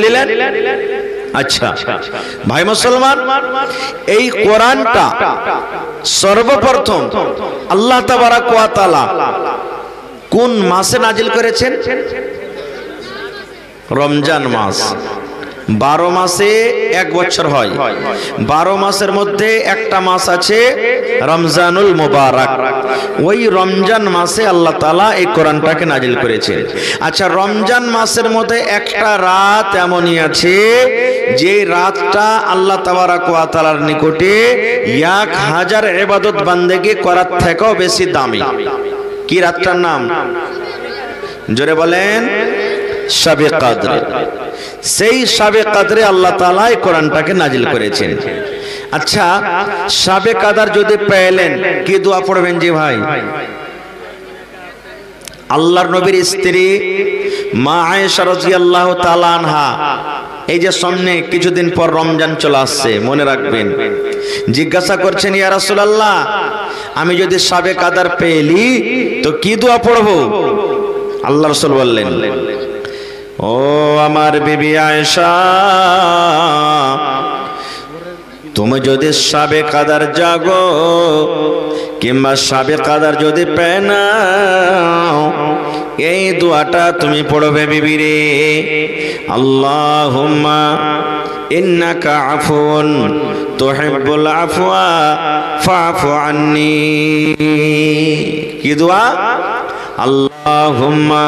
নিলেন? আচ্ছা ভাই মুসলমান, এই কোরআনটা সর্বপ্রথম আল্লাহ তাবারাক ওয়া তাআলা কোন মাসে নাজিল করেছেন? রমজান মাস। 12 মাসে 1 বছর হয়। 12 মাসের মধ্যে একটা মাস আছে রমজানুল মুবারক। ওই রমজান মাসে আল্লাহ তাআলা এই কোরআনটাকে নাজিল করেছেন। আচ্ছা, রমজান মাসের মধ্যে একটা রাত এমনই আছে যে রাতটা আল্লাহ তাবারাক ওয়া তাআলার নিকটে 1000 ইবাদত বান্দেগি করার থেকেও বেশি দামি। কি রাতটার নাম? জোরে বলেন। শাবে কদর। সেই শাবে কদরে আল্লাহ তাআলা এই কোরআনটাকে নাজিল করেছেন। আচ্ছা, শাবে কদর যদি পেলেন, কি দোয়া পড়বেন জি ভাই? আল্লাহর নবীর স্ত্রী মা আয়েশা রাদিয়াল্লাহু তাআলা আনহা, এই যে সামনে কিছুদিন পর রমজান চলে আসছে, মনে রাখবেন, জিজ্ঞাসা করছেন, ইয়া রাসূলুল্লাহ, আমি যদি শাবে কদর পেলি তো কি দোয়া পড়বো? আল্লাহ রাসূল বললেন, ও আমার বিবি আয়েশা, তুমি যদি শাবে কদর জাগো কিংবা শাবে কদর যদি পেয়ে নাও, এই দোয়াটা তুমি পড়বে বিবি রে। আল্লাহুম্মা ইন্নাকা আফুন তুহিব্বুল আফওয়া ফাফু আন্নি। কি দোয়া? আল্লাহুম্মা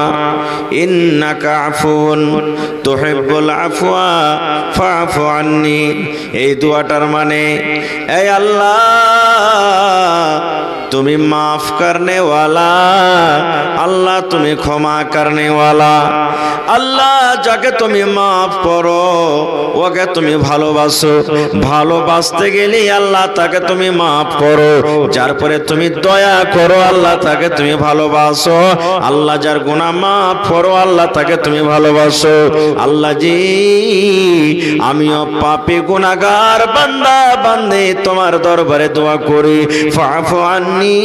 ইন্নাকা আফুন তুহিব্বুল আফওয়া ফাফু আন্নি। এই দোয়াটার মানে, এ আল্লাহ, তুমি মাফ করনে ওয়ালা, আল্লাহ তুমি ক্ষমা করনে ওয়ালা। আল্লাহ, যাকে তুমি মাফ করো ওকে তুমি ভালোবাসো, ভালোবাসতে গেলে আল্লাহ তাকে তুমি মাফ করো। যার পরে তুমি দয়া করো আল্লাহ তাকে তুমি ভালোবাসো। আল্লাহ যার গুনাহ মাফ করো আল্লাহ তাকে তুমি ভালোবাসো। আল্লাহ জি, আমিও পাপী গুনাহগার বান্দা বান্দে তোমার দরবারে দোয়া করি, ফাফু আন্নি,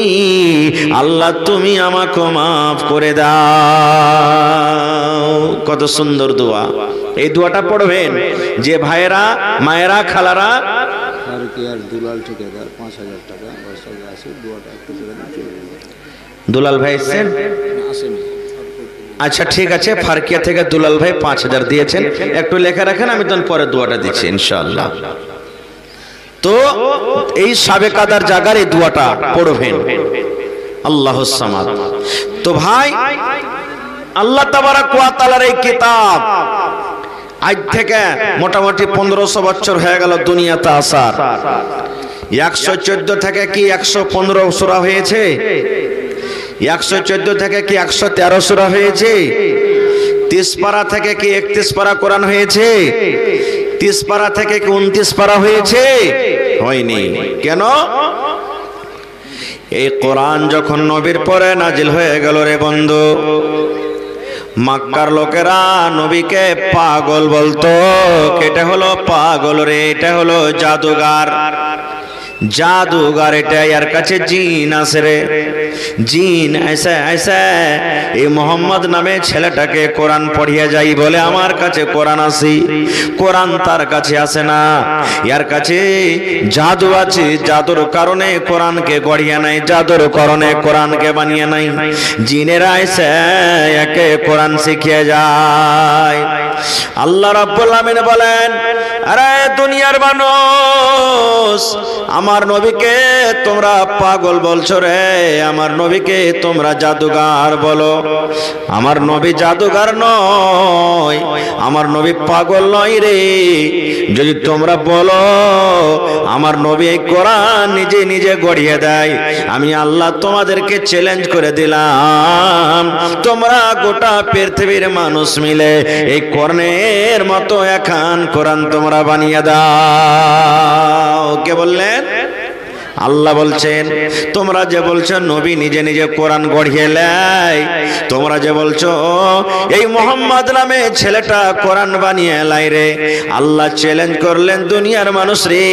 আল্লাহ তুমি আমাকে মাফ করে দাও। কত সুন্দর দোয়া! এই দোয়াটা পড়বেন যে ভাইয়েরা, মায়েরা, খালারা, দুলাল ভাই এসেছেন? আচ্ছা ঠিক আছে, ফারকিয়া থেকে দুলাল ভাই 5000 দিয়েছেন, একটু লেখা রাখেন, আমি তখন পরে দোয়াটা দিচ্ছি ইনশাআল্লাহ। তো এই শাবে কদর জাগার এই দোয়াটা পড়বেন, আল্লাহুস সামাদ। তো ভাই, আল্লাহ তাবারাক ওয়া তাআলার এই কিতাব আজ থেকে মোটামুটি 1500 বছর হয়ে গেল দুনিয়াতে আসার। 114 থেকে কি 115 সূরা হয়েছে? 114 থেকে কি 113 সূরা হয়েছে? 30 পারা থেকে কি 31 পারা কোরআন হয়েছে? 30 পারা থেকে কি 29 পারা হয়েছে? হয়নি। কেন? এই কোরআন যখন নবীর পরে নাজিল হয়ে গেল রে বন্ধু, মক্কার লোকেরা নবীকে পাগল বলতো। এটা হলো পাগল রে, এটা হলো জাদুগার, জাদুগার, এটা এর কাছে জিন আছে রে, জিন ऐसा ऐसा এই মোহাম্মদ নামে ছেলেটাকে কোরআন পড়িয়ে যাই বলে আমার কাছে কোরআন আসি, কোরআন তার কাছে আসে না, এর কাছে জাদু আছে, জাদুর কারণে কোরআনকে গড়িয়ে নাই, জাদুর কারণে কোরআনকে বানিয়ে নাই। জিনেরা এসে একে কোরআন শিখিয়ে যায়। আল্লাহ রাব্বুল আমিন বলেন, আরে দুনিয়ার মানুষ, আমার নবীকে তোমরা পাগল বলছো রে, আমার নবীকে তোমরা জাদুগার বলো। আমার নবী জাদুগার নয়, আমার নবী পাগল নয় রে। যদি তোমরা বলো আমার নবী এই কোরআন নিজে নিজে গড়িয়ে দেয়, আমি আল্লাহ তোমাদেরকে চ্যালেঞ্জ করে দিলাম, তোমরা গোটা পৃথিবীর মানুষ মিলে এই কোরআনের মতো একখান কোরআন তোমরা বানিয়ে দাও। কে বললেন? আল্লাহ বলছেন তোমরা যে বলছো নবী নিজে নিজে কোরআন গড়িয়ে লাই, তোমরা যে বলছো এই মোহাম্মদ নামে ছেলেটা কোরআন বানিয়ে লাই রে, আল্লাহ চ্যালেঞ্জ করলেন দুনিয়ার মানুষ রে।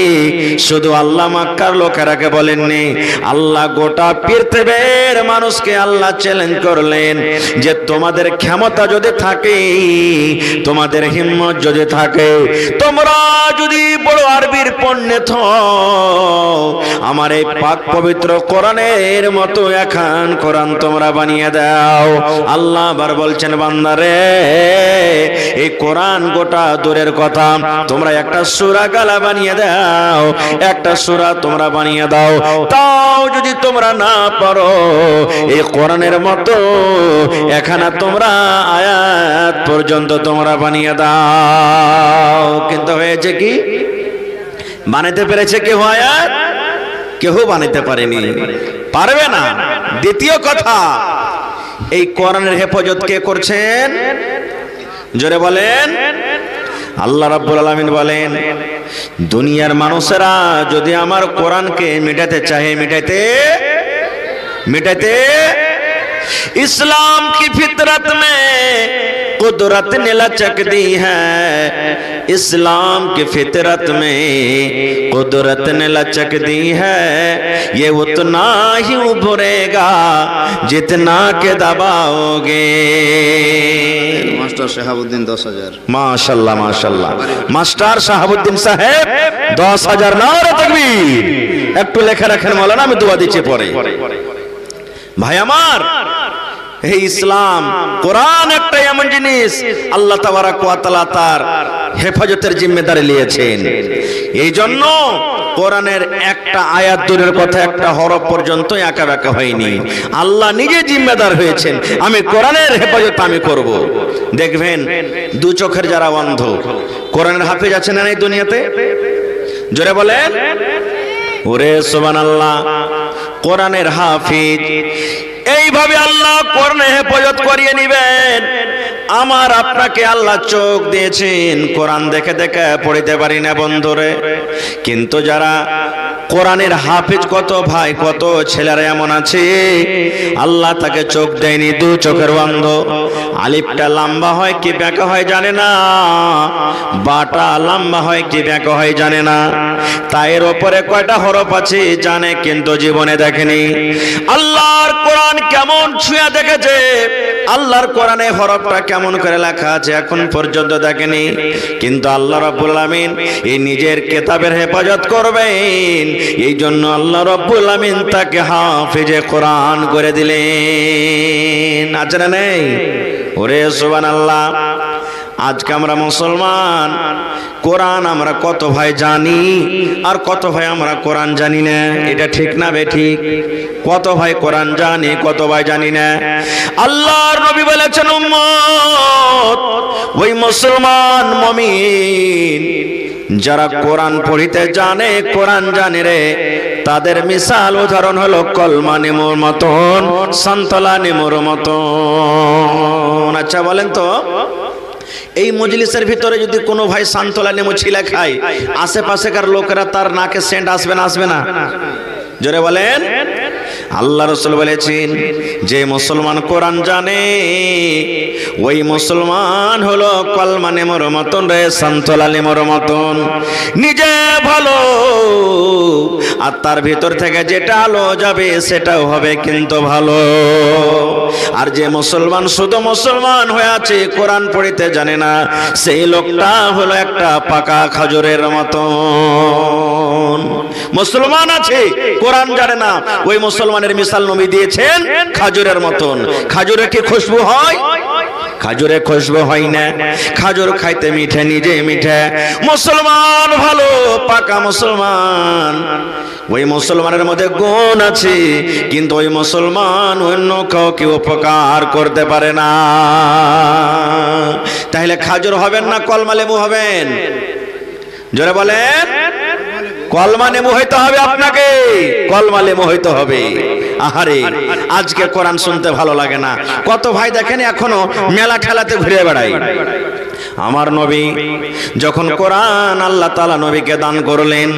শুধু আল্লাহ মক্কার লোকেরাকে বলেননি, আল্লাহ গোটা পৃথিবীর মানুষকে আল্লাহ চ্যালেঞ্জ করলেন যে তোমাদের ক্ষমতা যদি থাকে, তোমাদের হিম্মত যদি থাকে, তোমরা যদি বড় আরবির পণ্ডিত হও, আমার এই পাক পবিত্র কোরআনের মতো এখন কোরআন তোমরা বানিয়ে দাও। আল্লাহ আবার বলছেন বান্দারে এই কোরআন গোটা দূরের কথা, তোমরা একটা সূরা গালা বানিয়ে দাও, একটা সূরা তোমরা বানিয়ে দাও, তাও যদি তোমরা না পারো এই কোরআনের মতো এখানে তোমরা আয়াত পর্যন্ত তোমরা বানিয়ে দাও। কিন্তু হয়েছে কি, বানাইতে পেরেছে কেউ আয়াত? কেউ বানাইতে পারেনি, পারবে না। দ্বিতীয় কথা, এই কোরআনের হেফাজত কে করছেন? জোরে বলেন। আল্লাহ রাব্বুল আলামিন বলেন দুনিয়ার মানুষেরা যদি আমার কোরআনকে মিটাতে চাহে, मिटाते इस्लाम की फितरत में कुदरत ने लचक दी है, इस्लाम की फितरत में कुदरत ने लचक दी है, ये उतना ही उभरेगा जितना के दबाओगे। मास्टर शहाबुद्दीन 10,000। माशाल्लाह माशाल्लाह, मास्टर शहाबुद्दीन साहेब 10,000 नारा तकबीर। একটু লেখা রাখেন মাওলানা, আমি দোয়া দিচ্ছি পরে। ভাই আমার, এই ইসলাম কোরআন একটা এমন জিনিস আল্লাহ তাবারাক ওয়া তাআলা তার হেফাজতের জিম্মেদারি নিয়েছেন। এই জন্য কোরআনের একটা আয়াত দূরের কথা, একটা হরফ পর্যন্ত একা একা হয়নি, আল্লাহ নিজে জিম্মেদার হয়েছেন আমি কোরআনের হেফাজত আমি করব। দেখবেন দু চোখের যারা অন্ধ, কোরআনের হাফেজ আছেন না এই দুনিয়াতে? জোরে বলেন ওরে সুবহানাল্লাহ। কোরআনের হাফিজ এইভাবে আল্লাহ কোরআনে হেফাজত করিয়ে নিবেন। আমার আপনাকে আল্লাহ চোখ দিয়েছেন, কোরআন দেখে দেখে পড়িতে পারি না বন্ধুরে, কিন্তু যারা কোরআনের হাফিজ, কত ভাই কত ছেলেরা এমন আছে আল্লাহ তাকে চোখ দেয়নি, দু চোখের অন্ধ। আলিফটা লম্বা হয় কি ব্যাকা হয় জানে না, বাটা লম্বা হয় কি ব্যাকা হয় জানে না, তায়ের উপরে কয়টা হরফ আছে জানে কিন্তু জীবনে দেখেনি। আল্লাহর কোরআন কেমন ছুঁয়া দেখেছে, আল্লাহর কোরআনে হরফটা কেমন করে লেখা আছে এখন পর্যন্ত দেখেনি, কিন্তু আল্লাহ রাব্বুল আলামিন এই নিজের কিতাবের হেফাজত করবেন, এই জন্য আল্লাহ রাব্বুল আলামিন তাকে হাফেজে কোরআন করে দিলেন। আছে না নেই? ওরে সুবহানাল্লাহ। আজকে আমরা মুসলমান, কোরআন আমরা কত ভাই জানি আর কত ভাই আমরা কোরআন জানি না, এটা ঠিক না বেঠিক? কত ভাই কোরআন জানি, কত ভাই জানি না। আল্লাহর নবী বলেছেন উম্মত ওই মুসলমান মুমিন যারা কোরআন পড়িতে জানে, কোরআন জানে রে, তাদের মিসাল উদাহরণ হলো কলমা নেমুর মতন, সন্তলা নেমুর মতন। আচ্ছা বলেন তো, এই মজলিসের ভিতরে যদি কোনো ভাই সান্তলা নেমু ছিলে খায়, আশেপাশেকার লোকেরা তার নাকে সেন্ট আসবে না? আসবে না? জোরে বলেন। আল্লাহ রাসূল বলেছেন যে মুসলমান কোরআন জানে ওই মুসলমান হলো কলমা নেমুর মতন রে, সান্তলা নেমুর মতন, নিজে ভালো আর তার ভিতর থেকে যেটা আলো যাবে সেটাও হবে কিন্তু ভালো। আর যে মুসলমান শুধু মুসলমান হয়ে আছে, কোরআন পড়িতে জানে না, সেই লোকটা হলো একটা পাকা খাজুরের মতন। মুসলমান আছে কোরআন জানে না, ওই মুসলমানের মিসাল নবী দিয়েছেন খাজুরের মতন। খাজুরে কি খুশবু হয়? খাজুরে খুশবু হয় না, খাজুর খাইতে মিঠে, নিজে মিঠে। মুসলমান ভালো পাকা মুসলমান, ওই মুসলমানের মধ্যে গুণ আছে, কিন্তু ওই মুসলমান অন্য কাউকে উপকার করতে পারে না। তাহলে খাজুর হবেন না কলমা লেবু হবেন? জোরে বলেন। কলমা লেবু হইতে হবে আপনাকে, কলমা লেবু হইতে হবে। আহারে আজকে কোরআন শুনতে ভালো লাগে না, কত ভাই দেখেন এখনো মেলা ঠেলাতে ঘুরে বেড়ায়। আমার নবী যখন কোরআন আল্লাহ তাআলা নবীকে দান করলেন,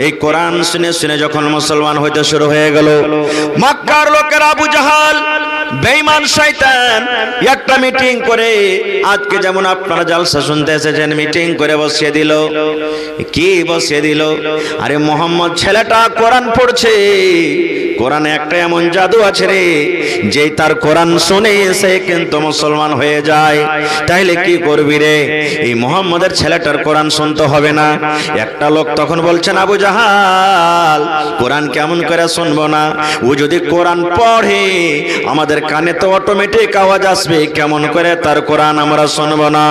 এই কোরআন শুনে শুনে যখন মুসলমান হইতে শুরু হয়ে গেল, মক্কার লোকেরা আবু জাহাল বেঈমান শয়তান একটা মিটিং করে, আজকে যেমন আপনারা জালসা শুনতে এসেছেন, মিটিং করে বসিয়ে দিল। কি বসিয়ে দিল? আরে মোহাম্মদ ছেলেটা কোরআন পড়ছে, কোরআনে একটা এমন জাদু আছে রে, যেই তার কোরআন শুনে সে কিন্তু মুসলমান হয়ে যায়। তাইলে কি করবি রে? এই মোহাম্মদের ছেলেটার কোরআন শুনতে হবে না। একটা লোক তখন বলছেন, আবু জাহাল কোরআন কেমন করে শুনবো না? ও যদি কোরআন পড়ে আমাদের কানে তো অটোমেটিক আওয়াজ আসবে, কেমন করে তার কোরআন আমরা শুনবো না?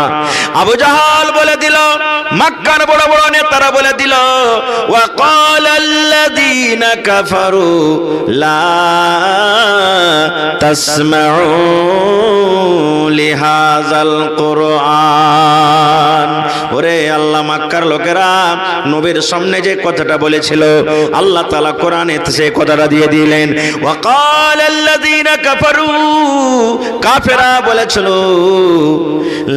আবু জাহাল বলে দিল, মক্কার বড় বড় নেতারা বলে দিল, ওয়া ক্বালাল্লাযীনা কাফারু লা তাসমাউ লিহাযাল কুরআন। ওরে আল্লাহ, মক্কার লোকেরা নবীর সামনে যে কথাটা বলেছিল, আল্লাহ তাআলা কোরআনে সেই কথাটা দিয়ে দিলেন। ওয়া ক্বালাল্লাযীনা কাফারু, কাফেররা বলেছিল,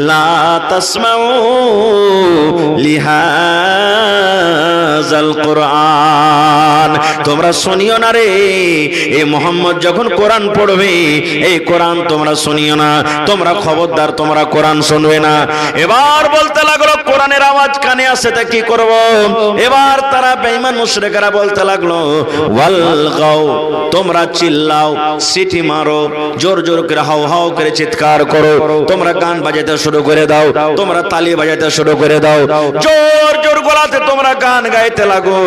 লা তাসমাউ লিহাযাল কুরআন, তোমরা শুনিও না রে, এই মুহাম্মদ যখন কোরআন পড়বে এই কোরআন তোমরা শুনিও না, তোমরা খবরদার তোমরা কোরআন শুনবে না। এবার বলতে লাগলো, কোরআনের আওয়াজ কানে আসে তা কি করব? এবার তারা বেঈমান মুশরিকরা বলতে লাগলো, ওয়ালগাও, তোমরা চিল্লাও, সিটি মারো, জোর জোর করে হাও হাও করে চিৎকার করো, তোমরা গান বাজাতে শুরু করে দাও, তোমরা তালি বাজাতে শুরু করে দাও, জোর জোর গলাতে তোমরা গান গাইতে লাগো,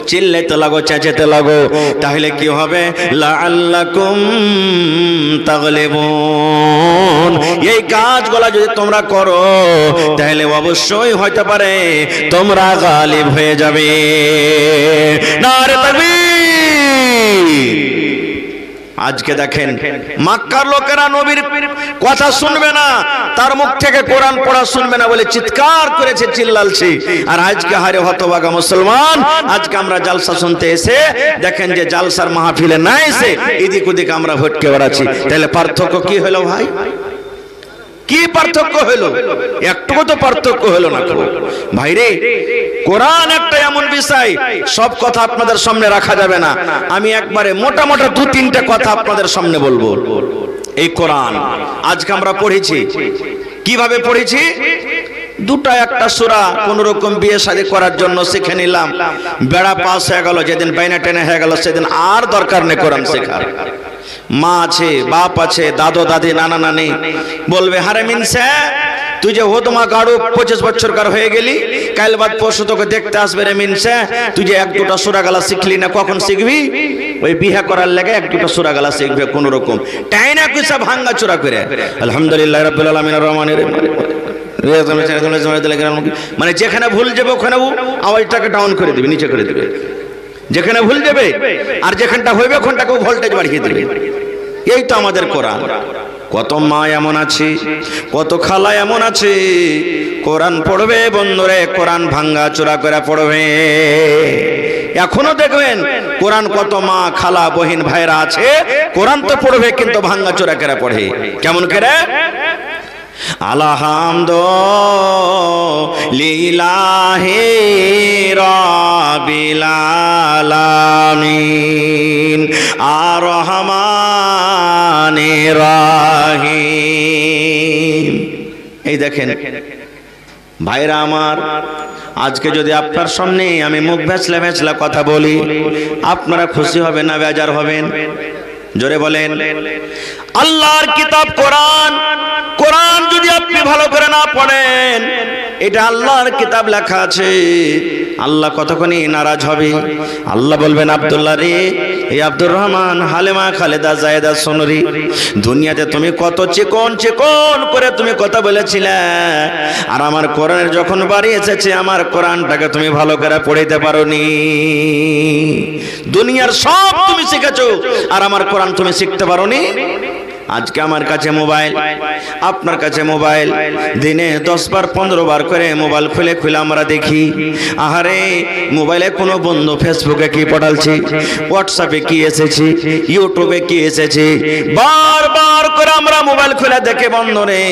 চিল্লাইতে লাগো, চেঁচাতে লাগো। তাহলে কি হবে? লাআল্লাকুম তাগলিবুন, এই কাজগুলো যদি তোমরা করো তাহলে অবশ্যই হতে পারে তোমরা গালিব হয়ে যাবে। নারে তাকবীর। আজকে দেখেন মক্কার লোকেরা নবীর কথা শুনবে না, তার মুখ থেকে কোরআন পড়া শুনবে না বলে চিৎকার করেছে, চিল্লালছে। আর আজকে হারে হতভাগা মুসলমান, আজকে আমরা জালসা শুনতে এসে দেখেন যে জালসার মাহফিলে না এসে এদিক ওদিক আমরা ভটকে বেড়াচ্ছি। তাহলে পার্থক্য কি হলো ভাই? কি পার্থক্য হলো? একটুকু তো পার্থক্য হলো না ভাই রে। কোরআন একটা এমন বিষয়, সব কথা আপনাদের সামনে রাখা যাবে না। আমি একবারে মোটা মোটা দু তিনটা কথা আপনাদের সামনে বলবো। এই কোরআন আজকে আমরা পড়েছি, কিভাবে পড়েছি? দুটা একটা সূরা কোন রকম বিয়ে শাদী করার জন্য শিখে নিলাম, বেড়া পাস হয়ে গেল, যেদিন বাইনা টেনে হয়ে গেল সেদিন আর দরকার নেই কোরআন শেখার। মা আছে, বাপ আছে, দাদু দাদি, নানা নানি বলবে, হারে মিনসে তুই যে হোদমা গাড়ু 25 বছরকার হয়ে গেলি, কাল বাদ পরশু তোকে দেখতে আসবে রে মিনসে, তুই যে এক দুটা সূরা গালা শিখলি না, কখন শিখবি? ওই বিয়ে করার লাগে এক দুটা সূরা গালা শিখবে কোন রকম, তাই না কুসা ভাঙ্গা চূড়া করে। আলহামদুলিল্লাহ রাব্বিল আলামিন আর রহমানির রহিম, মানে যেখানে ভুল যাবে ওখানে আওয়াজটাকে ডাউন করে দিবে, নিচে করে দিবে, যেখানে ভুল যাবে, আর যেখানটা হইবে ওখানটাকে ভোল্টেজ বাড়িয়ে দিবে। এই তো আমাদের কোরআন। কত মা এমন আছে, কত খালা এমন আছে, কোরআন পড়বে বন্ধুরে, কোরআন ভাঙ্গা চূড়া করে পড়বে। এখনো দেখবেন কোরআন কত মা খালা বহিন ভাইরা আছে, কোরআন তো পড়বে কিন্তু ভাঙ্গা চূড়া করে পড়ে। কেমন করে? আলহামদুলিল্লাহি রাব্বিল আলামিন আর রহমানির রহিম। এই দেখেন ভাইরা আমার, আজকে যদি আপনার সামনে আমি মুখ ভেছলা ভেছলা কথা বলি, আপনারা খুশি হবেন না বেজার হবেন? জোরে বলেন। আল্লাহর কিতাব কোরআন, কোরআন যদি আপনি ভালো করে না পড়েন, এটা আল্লাহর কিতাব লেখা আছে, আল্লাহ কতক্ষণই নারাজ হবে। আল্লাহ বলবেন, আব্দুল্লাহ রে, এই আব্দুর রহমান, হালেমা, খালেদা, জায়েদা, সোনরি, দুনিয়াতে তুমি কত চিকন চিকন করে তুমি কথা বলেছিলে, আর আমার কোরআনের যখন বাড়ি এসেছে আমার কোরআনটাকে তুমি ভালো করে পড়াইতে পারোনি। দুনিয়ার সব তুমি শিখেছো আর আমার কোরআন তুমি শিখতে পারোনি। আজকে আমার কাছে মোবাইল, আপনার কাছে মোবাইল, দিনে 10 বার 15 বার করে মোবাইল খুলে খুলে আমরা দেখি। আহারে মোবাইলে কোনো বন্ধু ফেসবুকে কি পড়ালছে, হোয়াটসঅ্যাপে কি এসেছে, ইউটিউবে কি এসেছে, বারবার করে আমরা মোবাইল খুলে দেখে বন্ধুরে।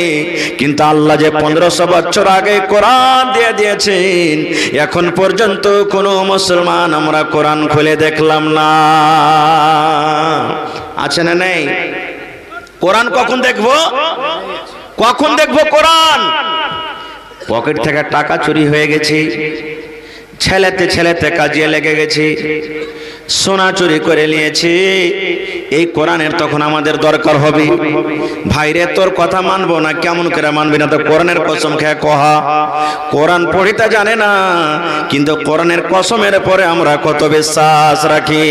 কিন্তু আল্লাহ যে 1500 বছর আগে কোরআন দিয়ে দিয়েছেন, এখন পর্যন্ত কোনো মুসলমান আমরা কোরআন খুলে দেখলাম না। আছে না নেই? কোরআন কখন দেখবো? কখন দেখবো কোরআন? পকেট থেকে টাকা চুরি হয়ে গেছে, ছেলেতে ছেলেতে কাজিয়ে লেগে গেছে, সোনা চুরি করে নিয়েছে, এই কোরআনের তখন আমাদের দরকার হবে। ভাইরে তোর কথা মানবো না, কেমন করে মানবি না? তো কোরআনের কসম খেয়ে কহা, কোরআন পড়িতে জানে না, কিন্তু কোরআনের কসমের পরে আমরা কত বিশ্বাস রাখি।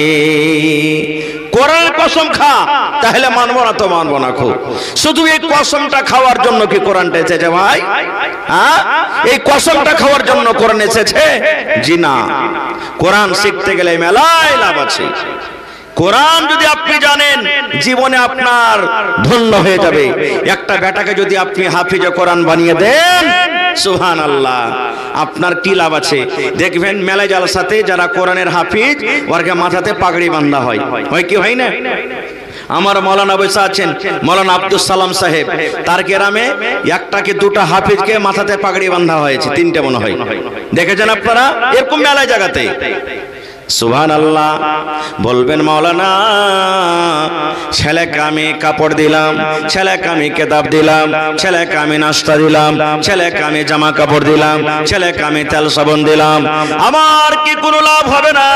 কোরআনের কসম খা, তাহলে মানবো না তো মানবো না। খুব শুধু এই কসমটা খাওয়ার জন্য কি কোরআনটা এসেছে ভাই? হ্যাঁ, এই কসমটা খাওয়ার জন্য কোরআন এসেছে? জি না। কোরআন শিখতে গেলে মেলায় লাভ আছে। কোরআন যদি আপনি জানেন, জীবনে আপনার ধন্য হয়ে যাবে। একটা বেটাকে যদি আপনি হাফিজে কোরআন বানিয়ে দেন, সুবহানাল্লাহ, আপনার কি লাভ আছে? দেখবেন মেলা জালসাতে যারা কোরআনের হাফিজ, ওরকে মাথাতে পাগড়ি বাঁধা হয়। হয় কি হয় না? আমার মৌলানা বসে আছেন, মৌলানা আব্দুল সালাম সাহেব, তার গ্রামে একটা কি দুটা হাফিজকে মাথাতে পাগড়ি বাঁধা হয়েছে, 3টে মনে হয়। দেখেছেন আপনারা এরকম মেলা জায়গাতে? সুবহানাল্লাহ। বলবেন মাওলানা, ছেলেকে আমি কাপড় দিলাম, ছেলেকে আমি কিতাব দিলাম, ছেলেকে আমি নাস্তা দিলাম, ছেলেকে আমি জামা কাপড় দিলাম, ছেলেকে আমি তেল সাবান দিলাম, আমার কি কোনো লাভ হবে না?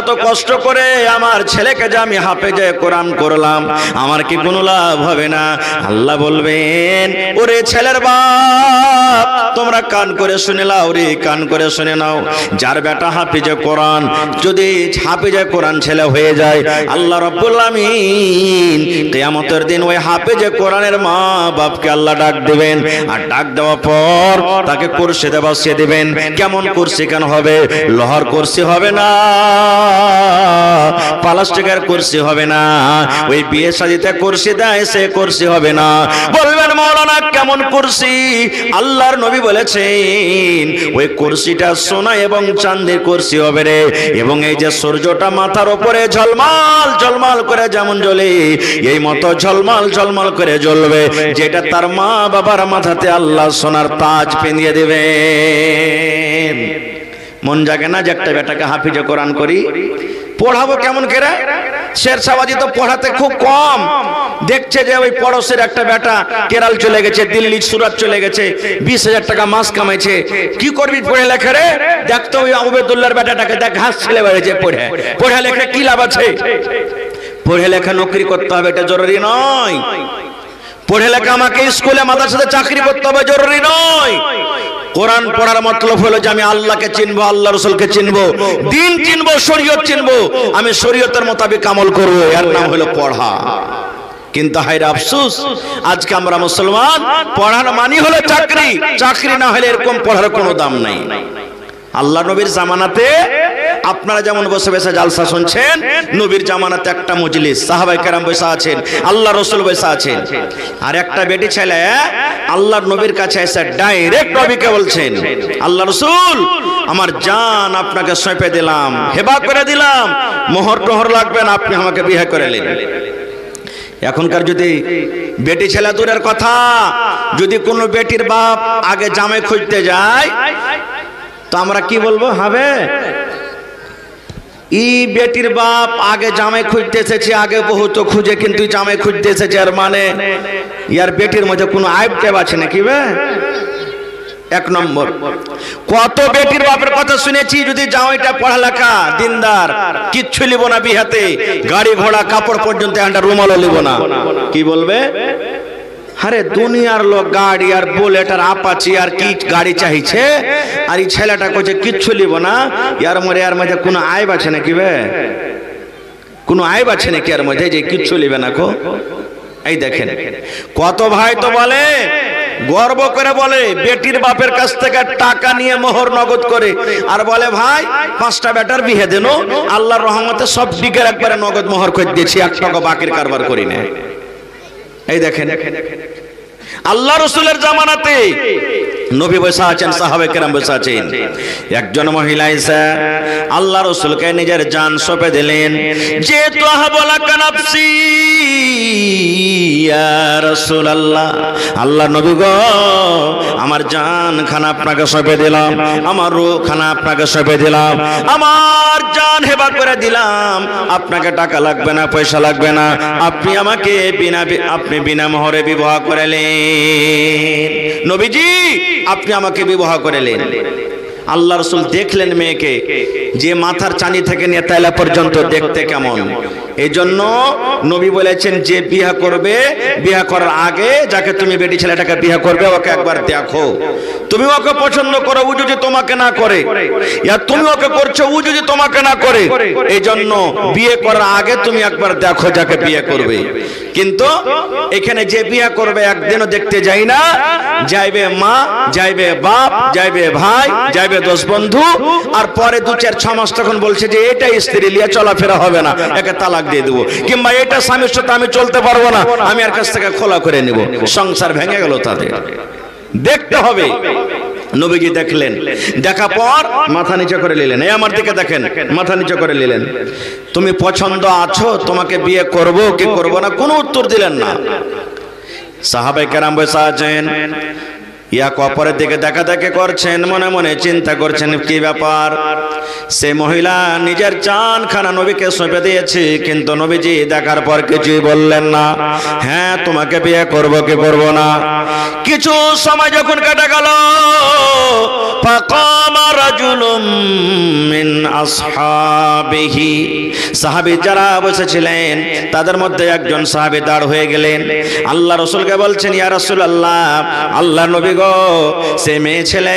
এত কষ্ট করে আমার ছেলেকে যে আমি হাফেজে কোরআন করলাম, আমার কি কোনো লাভ হবে না? আল্লাহ বলবেন, ওরে ছেলের বাপ, তোমরা কান করে শুনে নাও রে, কান করে শুনে নাও। যার বেটা হাফেজে কোরআন, যদি হাফেজে কোরআন ছেলে হয়ে যায়, আল্লাহ রাব্বুল আমিন কিয়ামতের দিন ওই হাফেজে কোরআনের মা বাপকে আল্লাহ ডাক দিবেন, আর ডাক দেওয়ার পর তাকে কুরসিতে বসিয়ে দিবেন। কেমন কুরসি কেন হবে? লোহার কুরসি হবে না, প্লাস্টিকের কুরসি হবে না, ওই বিয়ে শাদীতে কুরসি দেয় সে কুরসি হবে না। বলবেন মাওলানা কেমন কুরসি? আল্লাহর নবী বলেছেন ওই কুরসিটা সোনা এবং চাঁদের কুরসি হবে রে। এবং এই যে সূর্যটা মাথার উপরে ঝলমাল ঝলমাল করে যেমন জ্বলে, এই মতো ঝলমাল ঝলমাল করে জ্বলবে, যেটা তার মা বাবার মাথাতে আল্লাহ সোনার তাজ পেনিয়ে দেবেন। মন জাগে না যে একটা বেটাকে হাফিজে কোরআন করি? পড়াবো কেমন করে? শেরশাহবাজি তো পড়াতে খুব কম। দেখছে যে ওই পড়োশের একটা বেটা কেরাল চলে গেছে, দিল্লি সুরাত চলে গেছে, 20,000 টাকা মাস কামাইছে। কি করবি পড়ে লেখা রে? দেখতো ওই আবেদুল্লাহর বেটাটাকে, দেখ ঘাস ছেলে বেড়েছে, পড়ে লেখা কি লাভ আছে? পড়ে লেখা নকরি করতে হবে, এটা জরুরি নয়। পড়ে লেখা আমাকে স্কুলে মাদ্রাসাতে চাকরি করতে হবে, জরুরি নয়। কোরআন পড়ার মতলব হলো যে আমি আল্লাহকে চিনবো, আল্লাহ রাসূলকে চিনবো, দ্বীন চিনবো, শরীয়ত চিনবো, আমি শরীয়তের মোতাবেক আমল করবো, এর নাম হলো পড়া। কিন্তু হায়রে আফসোস, আজকে আমরা মুসলমান, পড়ার মানি হলো চাকরি, চাকরি না হলে এরকম পড়ার কোনো দাম নাই। আল্লাহ নবীর জামানাতে আপনারা যেমন বসে বসে জালসা শুনছেন, নবীর জামানাতে একটা মজলিস, সাহাবায়ে কেরাম বসে আছেন, আল্লাহ রাসূল বসে আছেন, আর একটা বেটি ছেলে আল্লাহর নবীর কাছে এসে ডাইরেক্ট নবীকে বলছেন, আল্লাহ রাসূল আমার জান আপনাকে সঁপে দিলাম, হেবা করে দিলাম, মোহর টোহর লাগবে না, আপনি আমাকে বিয়ে করে নিন। এখনকার যদি বেটি ছেলে দূরের কথা, যদি কোনো বেটির বাপ আগে জামাই খুঁজতে যায়, তো আমরা কি বলবো? হবে ই বেটির বাপ আগে জামাই খুঁজতে এসেছে, আগে বহুত খুঁজে কিন্তু জামাই খুঁজতে এসেছে, আর মানে ইয়ার বেটির মধ্যে কোনো আইব টেব আছে নাকি? এক নম্বর, কত বেটির বাপের কথা শুনেছি, যদি জামাইটা পড়ালেখা দিনদার, কিচ্ছু লিব না বিহাতে, গাড়ি ঘোড়া কাপড় পর্যন্ত একটা রুমালও লিব না, কি বলবে? আরে দুনিয়ার লোক গাড়ি আর বুলেট আর আপাচি আর কি গাড়ি চাইছে, আর এই ছেলেটা কইছে কিচ্ছু লিব না, ইয়ার মধ্যে কোনো আইব আছে নাকি? কোনো আইব আছে নাকি এর মধ্যে যে কিচ্ছু লিবে না? এই দেখেন কত ভাই তো বলে, গর্ব করে বলে, বেটির বাপের কাছ থেকে টাকা নিয়ে মোহর নগদ করে, আর বলে ভাই 5টা বেটার বিয়ে দেন, আল্লাহর রহমতে সব দিকের একবারে নগদ মোহর করে দিয়েছি, 1 টাকা বাকির কারবার করি না। এই দেখেন আল্লাহ রাসূলের জামানাতে নবী বসে আছেন, সাহাবে কেরাম বসে আছেন। একজন মহিলা এসে আল্লাহ রাসূলকে নিজের জান সঁপে দিলেন, যে তোহাবলা কানাফসি ইয়া রাসূলুল্লাহ, আল্লাহ নবী গো আমার জান খানা আপনাকে সঁপে দিলাম, আমার রূহ খানা আপনাকে সঁপে দিলাম, আমার জান হেবা করে দিলাম, আপনাকে টাকা লাগবে না, পয়সা লাগবে না, আপনি আমাকে বিনা মোহরে বিবাহ করলেন। নবীজি আপনি আমাকে বিবাহ করলেন। আল্লাহ রাসূল দেখলেন মেয়েকে যে মাথার চানি থেকে নিয়ে তালা পর্যন্ত দেখতে কেমন। এই জন্য নবী বলেছেন যে বিয়ে করবে, বিয়ে করার আগে যাকে তুমি বেটি ছেলেটাকে বিয়ে করবে ওকে একবার দেখো, তুমি ওকে পছন্দ করো, ও যদি তোমাকে না করে, ইয়া তুমি ওকে করছো ও যদি তোমাকে না করে, এই জন্য বিয়ে করার আগে তুমি একবার দেখো যাকে বিয়ে করবে। কিন্তু এখানে যে বিয়ে করবে একদিনও দেখতে যাই না, যাইবে মা, যাইবে বাপ, যাইবে ভাই, যাইবে দোষ বন্ধু, আর পরে 2-4-6 মাস তখন বলছে যে এটা স্ত্রী লিয়ে চলাফেরা হবে না, একে তালাক দিয়ে দেবো, কিংবা এটা স্বামীর সাথে আমি চলতে পারবো না, আমি আর কাছ থেকে খোলা করে নিব। সংসার ভেঙে গেল তাদের। দেখতে হবে। নবীজি দেখলেন, দেখা পর মাথা নিচে করে নিলেন, এই আমার দিকে দেখেন, মাথা নিচে করে নিলেন, তুমি পছন্দ আছো, তোমাকে বিয়ে করব কি করব না, কোনো উত্তর দিলেন না। সাহাবায়ে কেরাম বসে আছেন, এক অপরের দিকে দেখা দেখে করছেন, মনে মনে চিন্তা করছেন কি ব্যাপার। সে মহিলা নিজের জান খানা নবীকে সঁপে দিয়েছে, কিন্তু নবীজি দেখার পর কিছুই বললেন না। হ্যাঁ তোমাকে বিয়ে করব কি করব না। কিছু সময় যখন কেটে গেল, ফাকামা রাজুলুম মিন আসহাবিহি, সাহাবী যারা বসেছিলেন তাদের মধ্যে একজন সাহাবী দাঁড় হয়ে গেলেন। আল্লাহ রাসূলকে বলছেন, ইয়া রাসূলুল্লাহ, আল্লাহর নবী গো, সে মেয়ে ছেলে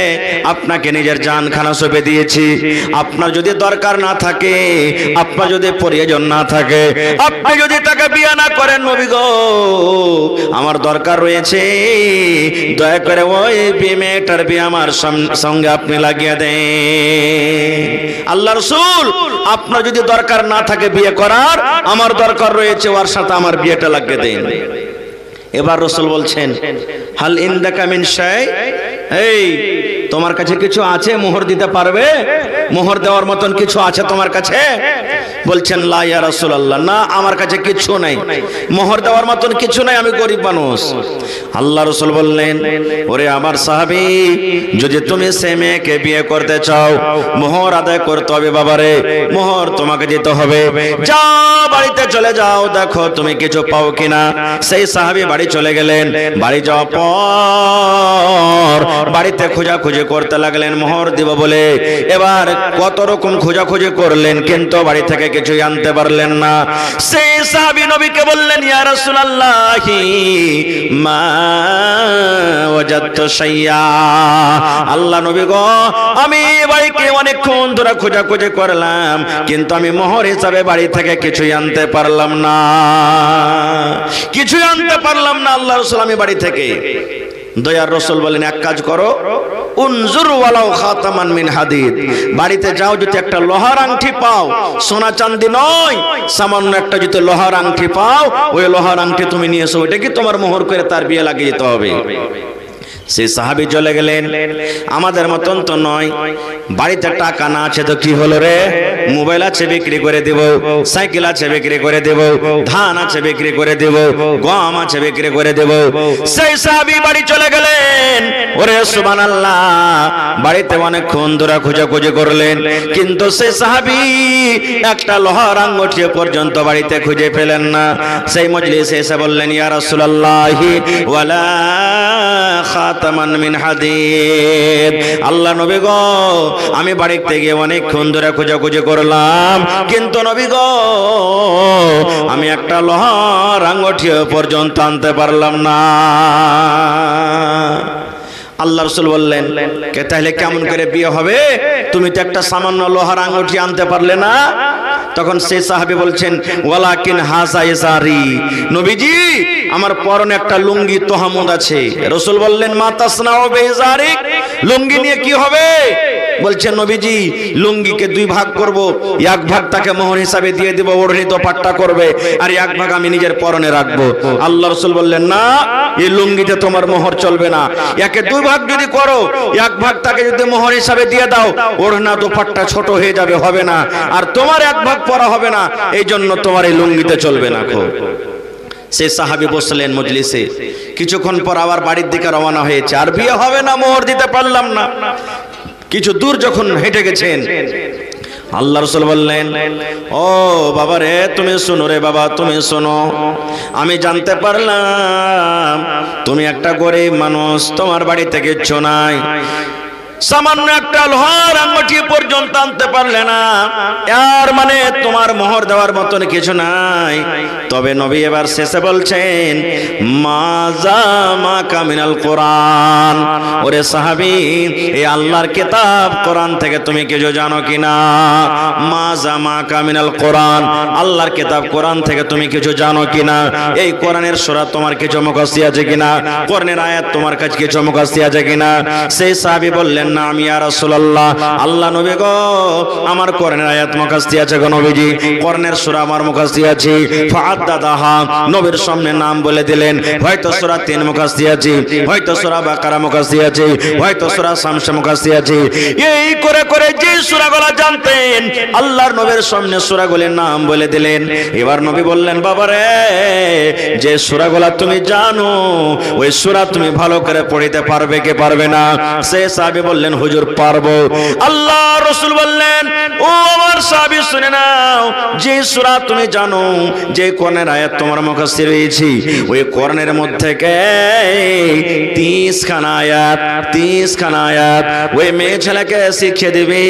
আপনাকে নিজের জান খানা সঁপে দিয়েছি, আপনার যদি দরকার না থাকে, আপনার যদি প্রয়োজন না থাকে, আপনি যদি তাকে বিয়ে না করেন নবী গো, আমার দরকার রয়েছে, দয়া করে ওই মেয়েটার বিয়ে আমার সঙ্গে আপনি লাগিয়ে দেন। আল্লাহ রাসূল আপনার যদি দরকার না থাকে বিয়ে করার, আমার দরকার রয়েছে, ওর সাথে আমার বিয়েটা লাগিয়ে দেন। এবার রাসূল বলছেন, হাল ইনদাকা মিন শাই, এই তোমার কাছে কিছু আছে মোহর দিতে পারবে, মোহর দেওয়ার মতন কিছু আছে তোমার কাছে? বলছেন লা ইয়া রাসূলুল্লাহ, না আমার কাছে কিছু নাই, মোহর দেওয়ার মতন কিছু নাই, আমি গরিব মানুষ। আল্লাহ রাসূল বললেন, ওরে আমার সাহাবী, যদি তুমি সে মেয়েকে বিয়ে করতে চাও, মোহর আদায় করতে হবে বাবারে, মোহর তোমাকে দিতে হবে। যাও বাড়িতে চলে যাও, দেখো তুমি কিছু পাও কিনা। সেই সাহাবী বাড়ি চলে গেলেন। বাড়ি যাওয়ার পর বাড়িতে খোঁজাখুঁজি করতে লাগলেন মোহর দিব বলে। এবার কত রকম খোঁজাখুঁজি করলেন, কিন্তু বাড়ি থেকে কিছুই আনতে পারলেন না। সেই সাহাবী নবীকে বললেন, ইয়া রাসূলুল্লাহি মা ওয়াজাদতু শাইয়া, আল্লাহ নবী গো, আমি বাড়িতে অনেকক্ষণ ধরে খোঁজাখুঁজি করলাম, কিন্তু আমি মোহর হিসাবে বাড়ি থেকে কিছুই আনতে পারলাম না, কিছুই আনতে পারলাম না আল্লাহ রাসূল আমি বাড়ি থেকে। দয়ার রাসূল বলেন, এক কাজ করো, উনজুর ওয়ালাউ খাতামান মিন হাদিদ, বাড়িতে যাও, যদি একটা লোহার আংটি পাও, সোনা চাঁদি নয়, সামান্য একটা যদি লোহার আংটি পাও, ওই লোহার আংটি তুমি নিয়ে এসো, ওইটা কি তোমার মোহর করে তার বিয়ে লাগিয়ে দিতে হবে। সেই সাহাবী চলে গেলেন। আমাদের মতন তো নয়, বাড়িতে টাকা না আছে তো কি হলো রে, মোবাইল আছে বিক্রি করে দেব, সাইকেল আছে বিক্রি করে দেব, ধান আছে বিক্রি করে দেব, গম আছে বিক্রি করে দেব। সেই সাহাবী বাড়ি চলে গেলেন। ওরে সুবহানাল্লাহ, বাড়িতে অনেকক্ষণ ধরে খোঁজাখুঁজি করলেন, কিন্তু সেই সাহাবী একটা লোহার আঙ্গুঠি পর্যন্ত বাড়িতে খুঁজে পেলেন না। সেই মজলিসে এসে বললেন, ইয়া রাসূলুল্লাহি ওয়ালা খাতামান মিন হাদিদ, আল্লাহ নবী গো, আমি বাড়িতে গিয়ে অনেকক্ষণ ধরে খোঁজাখুঁজি করলাম, কিন্তু নবী গো, আমি একটা লোহার আঙ্গুঠি পর্যন্ত আনতে পারলাম না। আল্লাহ রাসূল বললেন, কে তাহলে কেমন করে বিয়ে হবে, তুমি তো একটা সামান্য লোহার আঙ্গুঠি আনতে পারলে না। তখন সেই সাহাবী বলছেন, ওয়ালাকিন হাযা ইজারি, নবীজি আমার পরনে একটা লুঙ্গি তোহামুদ আছে। রাসূল বললেন, মা তাসনাউ বিইজারিক, লুঙ্গি নিয়ে কি হবে? বলছে নবীজি লুঙ্গিকে দুই ভাগ করব, এক ভাগ তাকে মোহর হিসাবে দিয়ে দেব, ওড়নি দোপাট্টা করবে, আর এক ভাগ আমি নিজের পরনে রাখবো। আল্লাহ রাসূল বললেন না, এই লুঙ্গিতে তোমার মোহর চলবে না। একে দুই ভাগ যদি করো, এক ভাগ তাকে যদি মোহর হিসাবে দিয়ে দাও, ওড়না দোপাট্টা ছোট হয়ে যাবে, হবে না, আর তোমার এক ভাগ পরা হবে না, এই জন্য তোমার এই লুঙ্গিতে চলবে না। সে সাহাবী বসলেন মজলিসে, কিছুক্ষণ পর আবার বাড়ির দিকে রওনা হয়েছে, আর বিয়ে হবে না, মোহর দিতে পারলাম না। কিছু দূর যখন হেঁটে গেছেন, আল্লাহ রাসূল বললেন, ও বাবা রে, তুমি শোনো রে বাবা, তুমি শোনো, আমি জানতে পারলাম তুমি একটা গরিব মানুষ, তোমার বাড়ি থেকে কিচ্ছু নাই, সামান্য একটা লোহার আঙ্গুঠি পর্যন্ত আনতে পারলে না, আর মানে তোমার মোহর দেওয়ার মতন কিছু নাই। তবে নবী এবার শেষে বলছেন, মাজা মা কামিনাল কোরআন, ওরে সাহাবী, এই আল্লাহর কিতাব কোরআন থেকে তুমি কিছু জানো কিনা? মাজা মা কামিনাল কোরআন, আল্লাহর কিতাব কোরআন থেকে তুমি কিছু জানো কিনা? এই কোরআনের সূরা তোমার কিছু মুখস্থ আছে কিনা? কোরআনের আয়াত তোমার কাছে কিছু মুখস্থ আছে কিনা? সেই সাহাবী বললেন, না আমি ইয়া রাসূলুল্লাহ, আল্লাহ নবী গো, আমার কোরআনের আয়াত মুখস্থ আছে গো নবীজি, কোরআনের সূরা আমার মুখস্থ আছে। ফাআদাদাহা, নবীর সামনে নাম বলে দিলেন, হয়তো সূরা 3 মুখস্থ আছে, হয়তো সূরা বাকারা মুখস্থ আছে, হয়তো সূরা শামস মুখস্থ আছে। এই করে করে যে সূরাগুলো জানতেন, আল্লাহর নবীর সামনে সূরাগুলোর নাম বলে দিলেন। এবার নবী বললেন, বাবা রে, যে সূরাগুলো তুমি জানো, ওই সূরা তুমি ভালো করে পড়তে পারবে কি পারবে না? সে সাহাবী বললেন, হুজুর পারবো। আল্লাহ রাসূল বললেন, ও আমার সাহাবী শুনে নাও, যে সূরা তুমি জানো, যে কোরআনের আয়াত তোমার মুখস্থ রয়েছে, ওই কোরআনের মধ্যে 30 খানা আয়াত, 30 খানা আয়াত ওই মেয়ে ছেলেকে শিখিয়ে দিবে,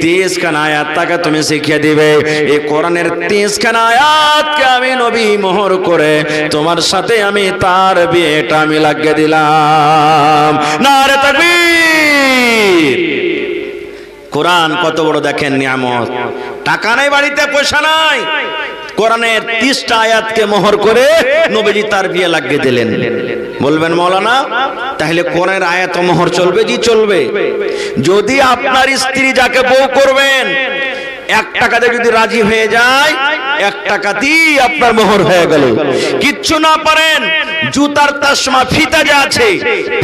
30 খানা আয়াত তাকে তুমি শিখিয়ে দিবে। এই কোরআনের 30 খানা আয়াতকে আমি নবী মোহর করে তোমার সাথে আমি তার বিয়েটা আমি লাগিয়ে দিলাম। নারে তাকবীর! কোরআন কত বড় দেখেন নিয়ামত। টাকা নাই বাড়িতে, পয়সা নাই, কোরআনের 30টা আয়াতকে মোহর করে নবীজি তার বিয়ে লাগিয়ে দিলেন। বলবেন মৌলানা, তাহলে কোরআনের আয়াত মোহর চলবে? জি চলবে। যদি আপনার স্ত্রী যাকে বউ করবেন 1 টাকাতে যদি রাজি হয়ে যায়, 1 টাকাতেই আপনার মোহর হয়ে গেল। কিচ্ছু না পারেন, জুতার তাসমা ফিতা যে আছে,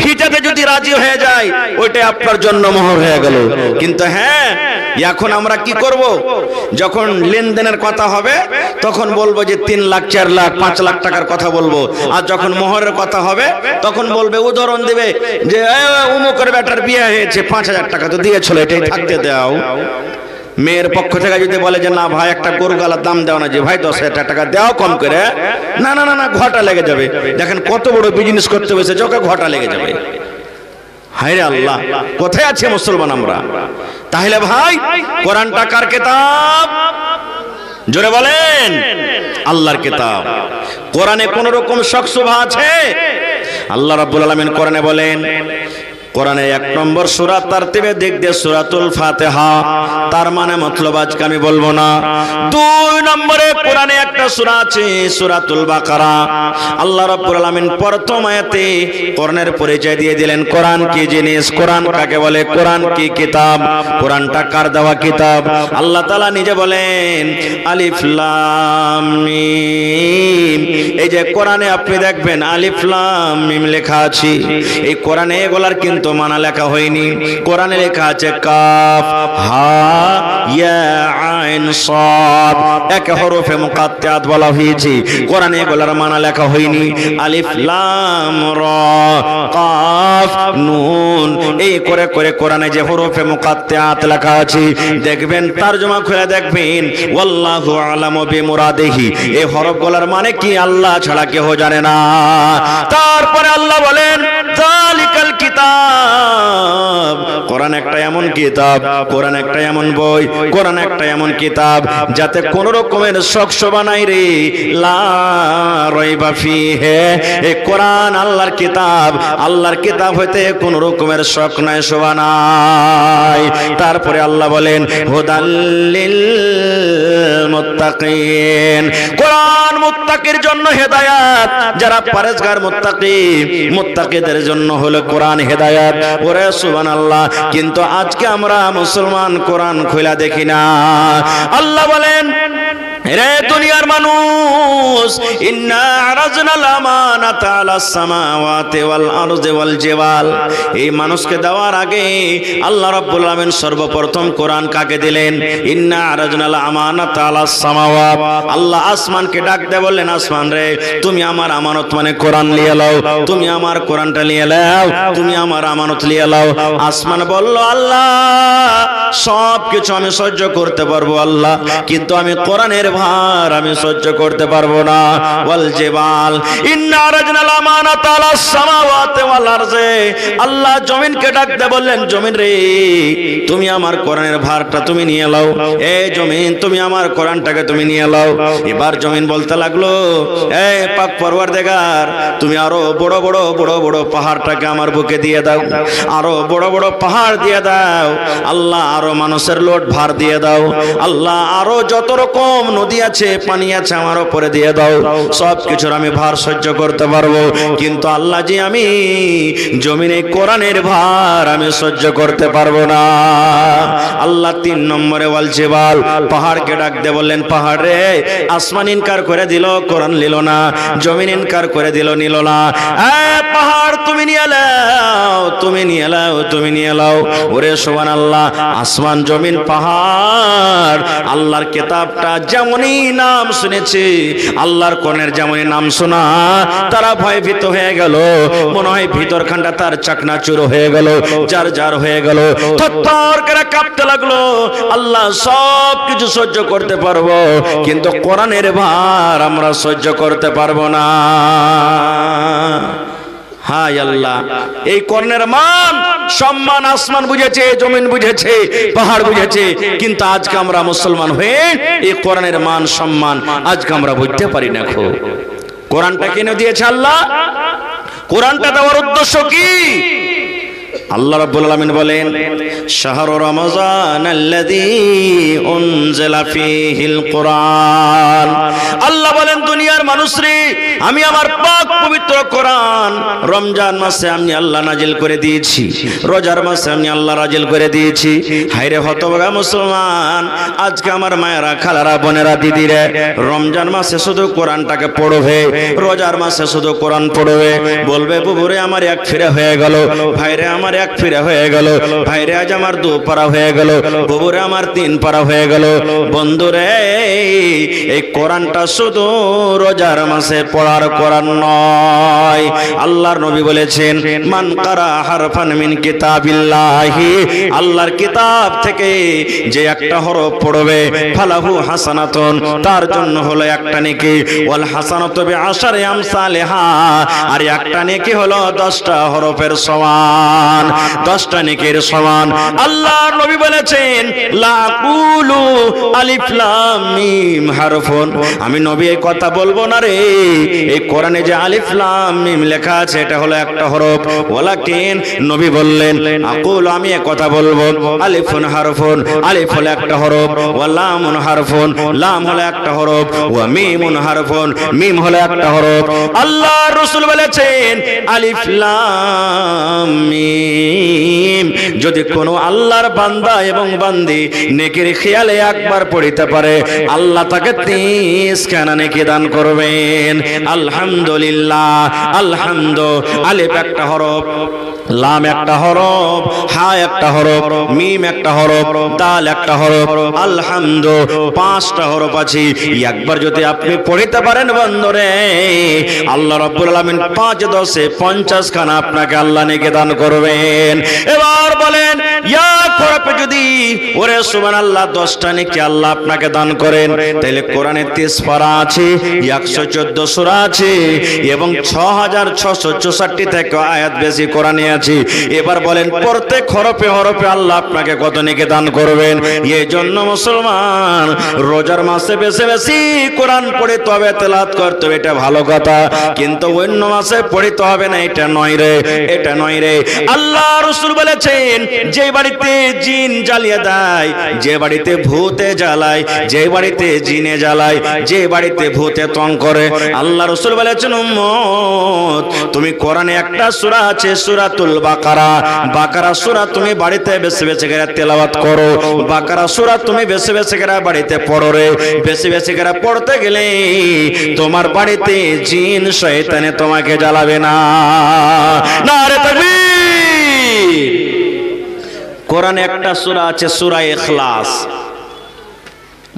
ফিতাতে যদি রাজি হয়ে যায়, ওইটাই আপনার জন্য মোহর হয়ে গেল। কিন্তু হ্যাঁ, এখন আমরা কি করব? যখন লেনদেনের কথা হবে তখন বলবো যে 3 লাখ 4 লাখ 5 লাখ টাকার কথা বলবো, আর যখন মোহরের কথা হবে তখন বলবে, উদাহরণ দেবে যে অমুকের বেটার বিয়ে হয়েছে, 5000 টাকা তো দিয়েছিল, এটাই থাকতে দাও। মেয়ের পক্ষ থেকে যদি বলে যে না ভাই, একটা গরু গালার দাম দেও না, যে ভাই 10,000 টাকা দেও কম করে, না না না না, ঘটা লেগে যাবে। দেখেন কত বড় বিজনেস করতে বসেছে, ওকে ঘটা লেগে যাবে। হায় রে আল্লাহ, কোথায় আছে মুসলমান আমরা? তাহলে ভাই, কোরআনটা কার কিতাব? জোরে বলেন, আল্লাহর কিতাব। কোরআনে কোন রকম শক শুভা আছে? আল্লাহ রাব্বুল আলামিন কোরআনে বলেন, কোরআনে 1 নম্বর সূরা তারতিবে দিক দিয়ে সূরাতুল ফাতিহা, তার মানে মতলব আজকে আমি বলবো না। 2 নম্বরে কোরআনে একটা সূরা আছে, সূরাতুল বাকারা। আল্লাহ রাব্বুল আলামিন প্রথম আয়াতে কোরআনের পরিচয় দিয়ে দিলেন, কোরআন কি জিনিস, কোরআন কাকে বলে, কোরআন কি কিতাব, কোরআনটা কার দেওয়া কিতাব। আল্লাহ তাআলা নিজে বলেন, আলিফ লাম মিম। এই যে কোরআনে আপনি দেখবেন আলিফ লাম মিম লেখা আছে, এই কোরআনে এগুলার কিন্তু মানা লেখা হয়নি। কোরআনে লেখা আছে কাফ হা ইয়া আইন সাদ, এক হরফে মুকাত্তাত বলা হয়েছে। কোরআনে এগুলার মানা লেখা হয়নি। আলিফ লাম রা কাফ নুন, এই করে করে কোরআনে যে হরফে মুকাত্তাত লেখা আছে, দেখবেন তরজমা খুলে দেখবেন, ওয়াল্লাহু আলামু বিমুরাদিহি, এই হরফগুলোর মানে কি আল্লাহ ছাড়া কেউ জানে না। তারপরে আল্লাহ বলেন, যালিকাল কিতাব, কোরআন একটা এমন কিতাব, কোরআন একটা এমন বই, কোরআন একটা এমন কিতাব যাতে কোন রকমের শক শোভা নাই রে, লা রাইবা ফিহি। এই কোরআন আল্লাহর কিতাব, আল্লাহর কিতাব হইতে কোন রকমের শক নাই, শোভা নাই। তারপরে আল্লাহ বলেন, হুদাল লিল মুত্তাকিন। কোরআন মুত্তাকির জন্য হেদায়েত, যারা পরেজগার মুত্তাকি, মুত্তাকিদের জন্য হলো কোরআন হেদায়েত। ওরে সুবহানাল্লাহ। কিন্তু আজকে আমরা মুসলমান কোরআন খোলা দেখি না। আল্লাহ বলেন, রে দুনিয়ার মানুষ, ইন্না আরাজনাল আমানাতা আলাস সামাওয়াতি ওয়াল আরদি ওয়াল জিবাল। এই মানুষকে দেওয়ার আগে আল্লাহ রাব্বুল আলামিন সর্বপ্রথম কোরআন কাকে দিলেন? ইন্না আরাজনাল আমানাতা আলাস সামাওয়াত। আল্লাহ আসমানকে ডাক দিয়ে বললেন, আসমান রে, তুমি আমার আমানত মানে কোরআন নিয়ে লাও, তুমি আমার কোরআনটা নিয়ে লাও, তুমি আমার আমানত নিয়ে লাও। আসমান বলল, আল্লাহ সব কিছু আমি সহ্য করতে পারবো আল্লাহ, কিন্তু আমি কোরআনের ভার আমি সহ্য করতে পারবো না। ওয়াল জিবাল ইন্না আরাজনাল আমানাতা আলাস সামাওয়াতি ওয়াল আরজি। আল্লাহ জমিনকে ডাক দিয়ে বললেন, জমিন রে, তুমি আমার কোরআনের ভারটা তুমি নিয়ে লাও। এই জমিন, তুমি আমার কোরআনটাকে তুমি নিয়ে লাও। এবার জমিন বলতে লাগলো, এই পাক পরওয়ারদিগার, তুমি আরো বড় বড় বড় বড় পাহাড়টাকে আমার বুকে দিয়ে দাও, আরো বড় বড় পাহাড় দিয়ে দাও। আল্লাহ আরো মানুষের লোড ভার দিয়ে দাও। আল্লাহ আরো যত রকম নদী আছে, পানি আছে, আমার উপরে দিয়ে দাও। সব কিছুর আমি ভার সহ্য করতে পারবো, কিন্তু আল্লাহ জি আমি জমিনে কোরআনের ভার আমি সহ্য করতে পারবো না। আল্লাহ 3 নম্বরে ওয়াল জিবাল, পাহাড়কে ডাক দিয়ে বললেন, পাহাড় রে, আসমান ইনকার করে দিল, কোরআন নিল না। জমিন ইনকার করে দিল, নিল না। পাহাড় তুমি নিয়ে লাও, তুমি নিয়ে লাও, তুমি নিয়ে লাও। ওরে সুবহানাল্লাহ। আসমান, জমিন, পাহাড় আল্লাহর কিতাবটা যেমনই নাম শুনেছে, আল্লাহর কোরআনের যেমনই নাম শোনা, তারা ভয়ভীত হয়ে গেল। মনে হয় ভিতরখানটা তার চাকনাচুর হয়ে গেল, যার যার হয়ে গেল, থরথর করে কাঁপতে লাগলো। আল্লাহ সব কিছু সহ্য করতে পারবো, কিন্তু কোরআনের ভার আমরা সহ্য করতে পারবো না। হায় আল্লাহ, এই কোরআনের মান সম্মান আসমান বুঝেছে, জমিন বুঝেছে, পাহাড় বুঝেছে, কিন্তু আজকে আমরা মুসলমান হয়ে এই কোরআনের মান সম্মান আজকে আমরা বুঝতে পারি না। কোরআনটা কেন দিয়েছে আল্লাহ? কোরআনটা দেওয়ার উদ্দেশ্য কি? আল্লাহ রাব্বুল আলামিন বলেন, শাহরু রমাযানাল্লাযী উনজিলা ফীহিল কুরআন। আল্লাহ বলেন, দুনিয়ার মানুষরে, আমি আমার পাক পবিত্র কোরআন রমজান মাসে আমি আল্লাহ নাজিল করে দিয়েছি, রোজার মাসে আমি আল্লাহ নাজিল করে দিয়েছি। হায়রে হতভাগা মুসলমান, আজকে আমার মায়েরা, খালারা, বোনেরা, দিদিরা রমজান মাসে শুধু কোরআনটাকে পড়বে, রোজার মাসে শুধু কোরআন পড়বে। বলবে, বুবুরে আমার এক ফিরে হয়ে গেল, ভাইরে আমার এক ফিরে হয়ে গেল, ভাইরে আজ আমার 2 পারা হয়ে গেল, বুবুরে আমার 3 পারা হয়ে গেল। বন্ধুরে, এই কোরআনটা শুধু রোজার মাসে পড়ার কোরআন নয়। আল্লাহর নবী বলেছেন, মান কারা হারফান মিন কিতাবিল্লাহি, আল্লাহর কিতাব থেকে যে একটা হরফ পড়বে, ফালাহু হাসানাতুন, তার জন্য হলো একটা নেকি, ওয়াল হাসানাতু বিআশারি আমসালিহা, আর একটা নেকি হলো 10টা হরফের সমান, 10টা নেকির সমান। আল্লাহর নবী বলেছেন, লা কুলু আলিফ লাম মিম হারফুন, আমি নবী এই কথা বলবো না রে, এই কোরআনে যে আলিফ লাম মিম লেখা আছে এটা হলো একটা হরফ। ওয়ালাকিন, নবী বললেন, আকুল, আমি এই কথা বলবো, আলিফুন হারফুন, আলিফ হলো একটা হরফ, ওয়া লামুন হারফুন, লাম হলো একটা হরফ, ওয়া মিমুন হারফুন, মিম হলো একটা হরফ। আল্লাহর রাসূল বলেছেন, আলিফ লাম মিম, যদি কোনো আল্লাহর বান্দা এবং বান্দি নেকির খেয়ালে একবার পড়িতে পারে, আল্লাহ তাকে 30 খানা নেকি দান করবেন। আলহামদুলিল্লাহ, আলহামদু, আলিফ একটা হরফ, লাম একটা হরফ, হা একটা হরফ, মিম একটা হরফ, দাল একটা হরফ, আলহামদু 5টা হরফ আছে। একবার যদি আপনি পড়িতে পারেন বন্ধুরে, আল্লাহ রাব্বুল আলামিন 5 10 50 খানা আপনাকে আল্লাহ নেকি দান করবেন। এবার বলেন, এক হরফে যদি, ওরে সুবহানাল্লাহ, 10টা নেকি আল্লাহ আপনাকে দান করেন, তাহলে কোরআনে 30 পারা আছে, 114 সূরা আছে, এবং 6664 থেকে আয়াত বেশি কোরআনে আছে। এবার বলেন, প্রত্যেক হরফে হরফে আল্লাহ আপনাকে কত নেকি দান করবেন। এই জন্য মুসলমান, রোজার মাসে বেশি বেশি কোরআন পড়িতে হবে, তেলাওয়াত করতে হবে, এটা ভালো কথা, কিন্তু অন্য মাসে পড়িতে হবে না, এটা নয় রে, এটা নয় রে। আল্লাহ রাসূল বলেছেন, যে বাড়িতে জিন জালিয়াতি জ্বালিয়ে দেয়, যে বাড়িতে ভূতে জ্বালায়, যে বাড়িতে জিনে জ্বালায়, যে বাড়িতে ভূতে তং করে। আল্লাহ রাসূল বলেছেন উম্মত তুমি কোরআনে একটা সূরা আছে সূরাতুল বাকারা, বাকারা সূরা তুমি বাড়িতে বেশি বেশি করে তেলাওয়াত করো, বাকারা সূরা তুমি বেশি বেশি করে বাড়িতে পড়ো রে। বেশি বেশি করে পড়তে গেলে তোমার বাড়িতে জিন শয়তানে তোমাকে জ্বালাবে না। নারে তাকবীর। কোরআনে একটা সূরা আছে সূরা ইখলাস,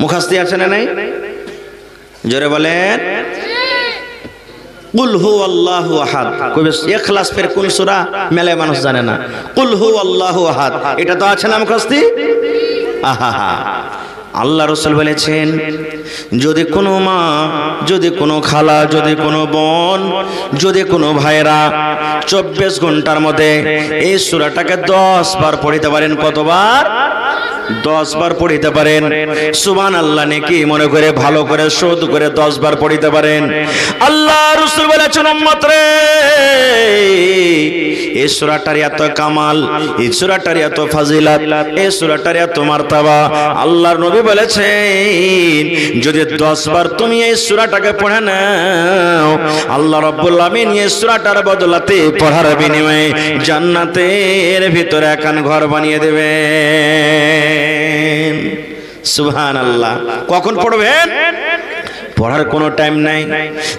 মুখস্থ আছে না নাই? জোরে বলেন কুল হু আল্লাহু আহাদ। ইখলাস ফের কোন সূরা মেলায় মানুষ জানে না। কুল হু আল্লাহু আহাদ এটা তো আছে না মুখস্থি। আহা আল্লাহ রাসূল বলেছেন যদি কোনো মা, যদি কোনো খালা, যদি কোনো বোন, যদি কোনো ভাইরা 24 ঘন্টার মধ্যে এই সূরাটাকে 10 বার পড়িতে পারেন, কতবার? 10 বার পড়িতে পারেন, সুবহানাল্লাহ নেকি মনে করে ভালো করে শোধ করে 10 বার পড়িতে পারেন। আল্লাহ রাসূল বলেছেন উম্মত রে এই সূরাটার এত কামাল, এই সূরাটার এত ফাজিলত, এই সূরাটার এত মার্তবা। আল্লাহর নবী বলেছেন যদি 10 বার তুমি এই সূরাটাকে পড়ে নাও, আল্লাহ রাব্বুল আমিন এই সূরাটার বদলাতে পড়ার বিনিময়ে জান্নাতের ভিতরে একখান ঘর বানিয়ে দেবেন। সুবহানাল্লাহ। কখন পড়বেন? পড়ার কোনো টাইম নাই।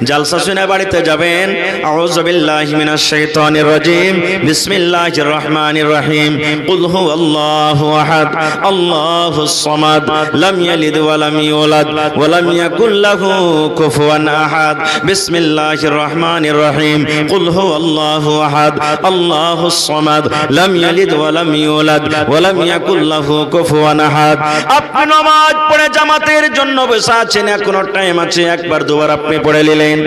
জালসা শুনে বাড়িতে যাবেন, আউযু বিল্লাহি মিনাশ শাইতানির রাজিম, বিসমিল্লাহির রহমানির রহিম, কুল হুয়াল্লাহু আহাদ, আল্লাহুস সামাদ, লাম ইয়ালিদ ওয়া লাম ইউলাদ ওয়া লাম ইয়াকুল লাহু কুফুয়ান আহাদ, বিসমিল্লাহির রহমানির রহিম, কুল হুয়াল্লাহু আহাদ, আল্লাহুস সামাদ, লাম ইয়ালিদ ওয়া লাম ইউলাদ ওয়া লাম ইয়াকুল লাহু কুফুয়ান আহাদ। আপনি নামাজ পড়ে জামাতের জন্য বসে আছেন, এখনো টাইম আছে, একবার দুবার আপনি পড়ে নিলেন।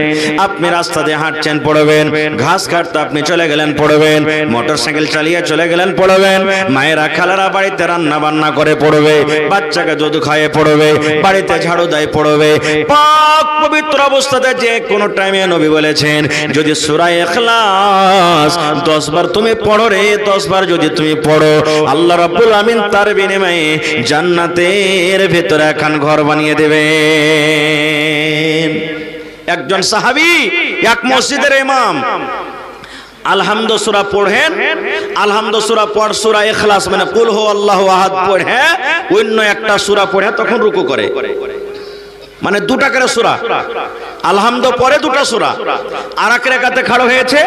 আপনি রাস্তা দিয়ে হাঁটছেন পড়বেন, ঘাস কাটতে আপনি চলে গেলেন পড়বেন, মোটরসাইকেল চালিয়ে চলে গেলেন পড়বেন, মায়েরা খালারা বাড়িতে রান্না বান্না করে পড়বে, বাচ্চাকে দুধ খাইয়ে পড়বে, বাড়িতে ঝাড়ু দেয় পড়বে। পাক পবিত্র অবস্থাতে যে কোনো টাইমে নবী বলেছেন যদি সূরা ইখলাস 10 বার তুমি পড়ো রে, 10 বার যদি তুমি পড়ো, আল্লাহ রাব্বুল আমিন তার বিনিময়ে জান্নাতের ভিতরে একখান ঘর বানিয়ে দেবে। একজন সাহাবী এক মসজিদের ইমাম আলহামদু সূরা পড়েন, আলহামদু সূরা পড় সূরা ইখলাস মানে কুল হু আল্লাহু আহাদ পড়ে অন্য একটা সূরা পড়ে তখন রুকু করে, মানে দুটা করে সূরা। আলহামদু পরে দুটো সূরা, আর এক রাকাতে খাড়া হয়েছে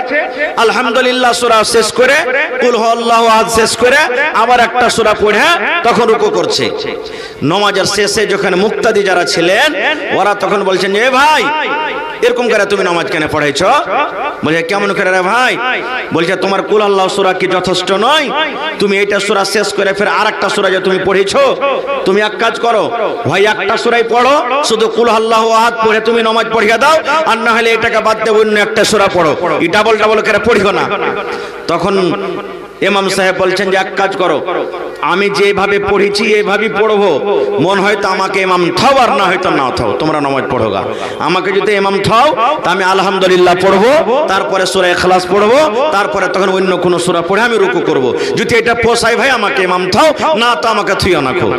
আলহামদুলিল্লাহ সূরা শেষ করে কুল হু আল্লাহু আহাদ শেষ করে আবার একটা সূরা পড়ে তখন রুকু করছে। নামাজের শেষে যখন মুক্তাদি যারা ছিলেন ওরা তখন বলছেন এ ভাই এরকম করে তুমি নামাজ কেন পড়াইছো? বলে কেমন করে রে ভাই? বলছে তোমার কুল আল্লাহ সূরা কি যথেষ্ট নয়? তুমি এইটা সূরা শেষ করে ফের আরেকটা সূরা যে তুমি পড়েছো, তুমি এক কাজ করো, ভাই একটা সূরাই পড়ো, শুধু কুল আল্লাহু আহাদ পড়ে তুমি নামাজ পড়িয়ে দাও, আর না হলে এটাকে বাদ দিয়ে অন্য একটা সূরা পড়ো, এই ডাবল ডাবল করে পড়িও না। তখন ইমাম সাহেব বলছেন যে এক কাজ করো, আমি যেভাবে পড়েছি এইভাবেই পড়বো, মন হয়তো আমাকে ইমাম থাও আর না হয়তো না থাও, তোমরা নামাজ পড়ো গা। আমাকে যদি ইমাম থাও তা আমি আলহামদুলিল্লাহ পড়বো, তারপরে সূরা ইখলাস পড়বো, তারপরে তখন অন্য কোনো সূরা পড়ে আমি রুকু করব। যদি এটা পোষায় ভাই আমাকে ইমাম থাও, না তো আমাকে থুইও না। খুব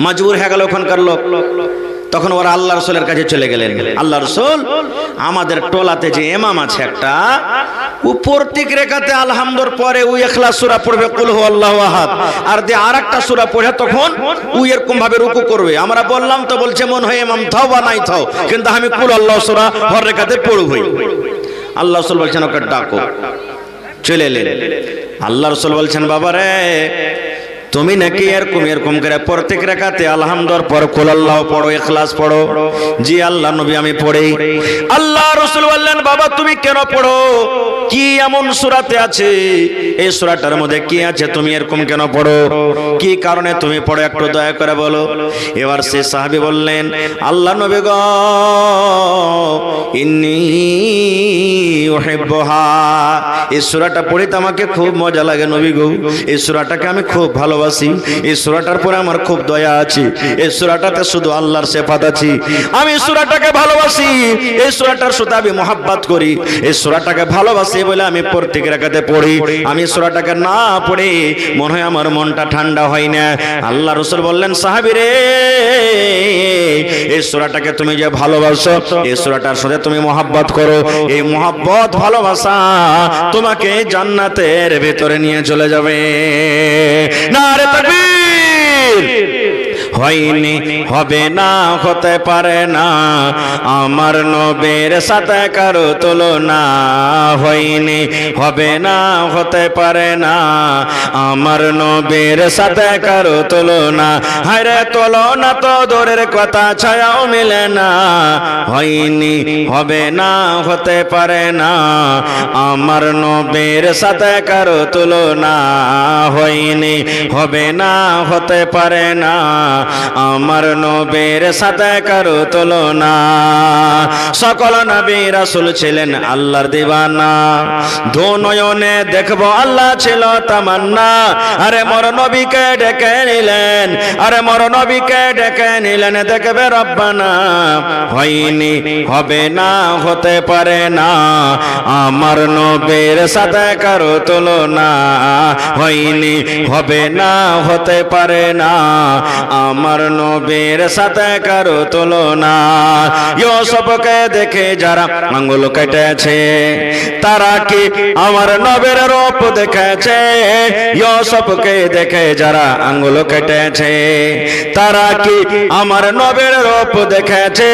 মজবুর হয়ে গেল ওখানকার লোক। তখন ওরা আল্লাহ রাসূলের কাছে চলে গেলেন, আল্লাহ রাসূল আমাদের টোলাতে যে ইমাম আছে একটা, ও প্রত্যেক রাকাতে আলহামদুর পরে ও ইখলাস সূরা পড়বে কুল হু আল্লাহু আহাদ, আর যে আরেকটা সূরা পড়ে তখন ও এরকম ভাবে রুকু করবে। আমরা বললাম তো বলছে মন হয় ইমাম থাও বা নাই থাও, কিন্তু আমি কুল আল্লাহু সূরা হর রাকাতে পড়বই। আল্লাহ রাসূল বলছেন ওকে ডাকো, চলে এলেন। আল্লাহ রাসূল বলছেন বাবা রে তুমি নাকি এরকম এরকম করে প্রত্যেক রাকাতে আলহামদুর পর কুল আল্লাহ পড়ো, ইখলাস পড়ো? জি আল্লাহ নবী আমি পড়ি। আল্লাহ রাসূল বললেন বাবা তুমি কেন পড়ো? কি এমন সূরাতে আছে, এই সূরাটার মধ্যে কি আছে তুমি এরকম কেন পড়ো? কি কারণে তুমি পড়ো একটু দয়া করে বলো। এবার সে সাহাবী বললেন আল্লাহ নবী গো ইন্নী উহিব্বুহা, এই সূরাটা পড়িতে আমাকে খুব মজা লাগে নবী গো, এই সূরাটাকে আমি খুব ভালোবাসি। ভালোবাসি, এই সূরাটার পরে আমার খুব দয়া আছে, এই সূরাটাতে শুধু আল্লাহর সিফাত আছে, আমি সূরাটাকে ভালোবাসি, এই সূরাটার সাথে আমি মহব্বত করি, এই সূরাটাকে ভালোবাসি বলে আমি প্রত্যেক রাকাতে পড়ি। আমি সূরাটাকে না পড়ে মনে হয় আমার মনটা ঠান্ডা হয় না। আল্লাহ রাসূল বললেন, সাহাবী রে, এই সূরাটাকে তুমি যে ভালোবাসো, এই সূরাটার সাথে তুমি মহব্বত করো, এই মহব্বত ভালোবাসা তোমাকে জান্নাতের ভেতরে নিয়ে চলে যাবে। নারে তাকবীর! হয়নি, হবে না, হতে পারে না আমার নবীর সাথে কারো তুলনা, হয়নি, হবে না, হতে পারে না আমার নবীর সাথে কারো তুলনা, হায়রে তুলনা তো দূরের কথা, ছায়াও মিলে না, হয়নি, হবে না, হতে পারে না আমার নবীর সাথে কারো তুলনা, হয়নি, হবে না, হতে পারে না আমার নবীর সাথে কারো তুলনা। সকল নবী রাসূল ছিলেন আল্লাহর দিওয়ানা, দু নয়নে দেখবো আল্লাহ ছিল তামান্না, আরে মোর নবীকে ডেকে নিলেন, আরে মোর নবীকে ডেকে নিলেন, দেখবে রব্বানা, হয়নি, হবে না, হতে পারে না আমার নবীর সাথে কারো তুলনা, হয়নি, হবে না, হতে পারে না আমার নবীর সাথে কারো তুলনা। ইউসুফকে দেখে যারা আঙ্গুল কেটেছে, তারা কি আমার নবীর রূপ দেখেছে? ইউসুফকে দেখে যারা আঙ্গুল কেটেছে, তারা কি আমার নবীর রূপ দেখেছে?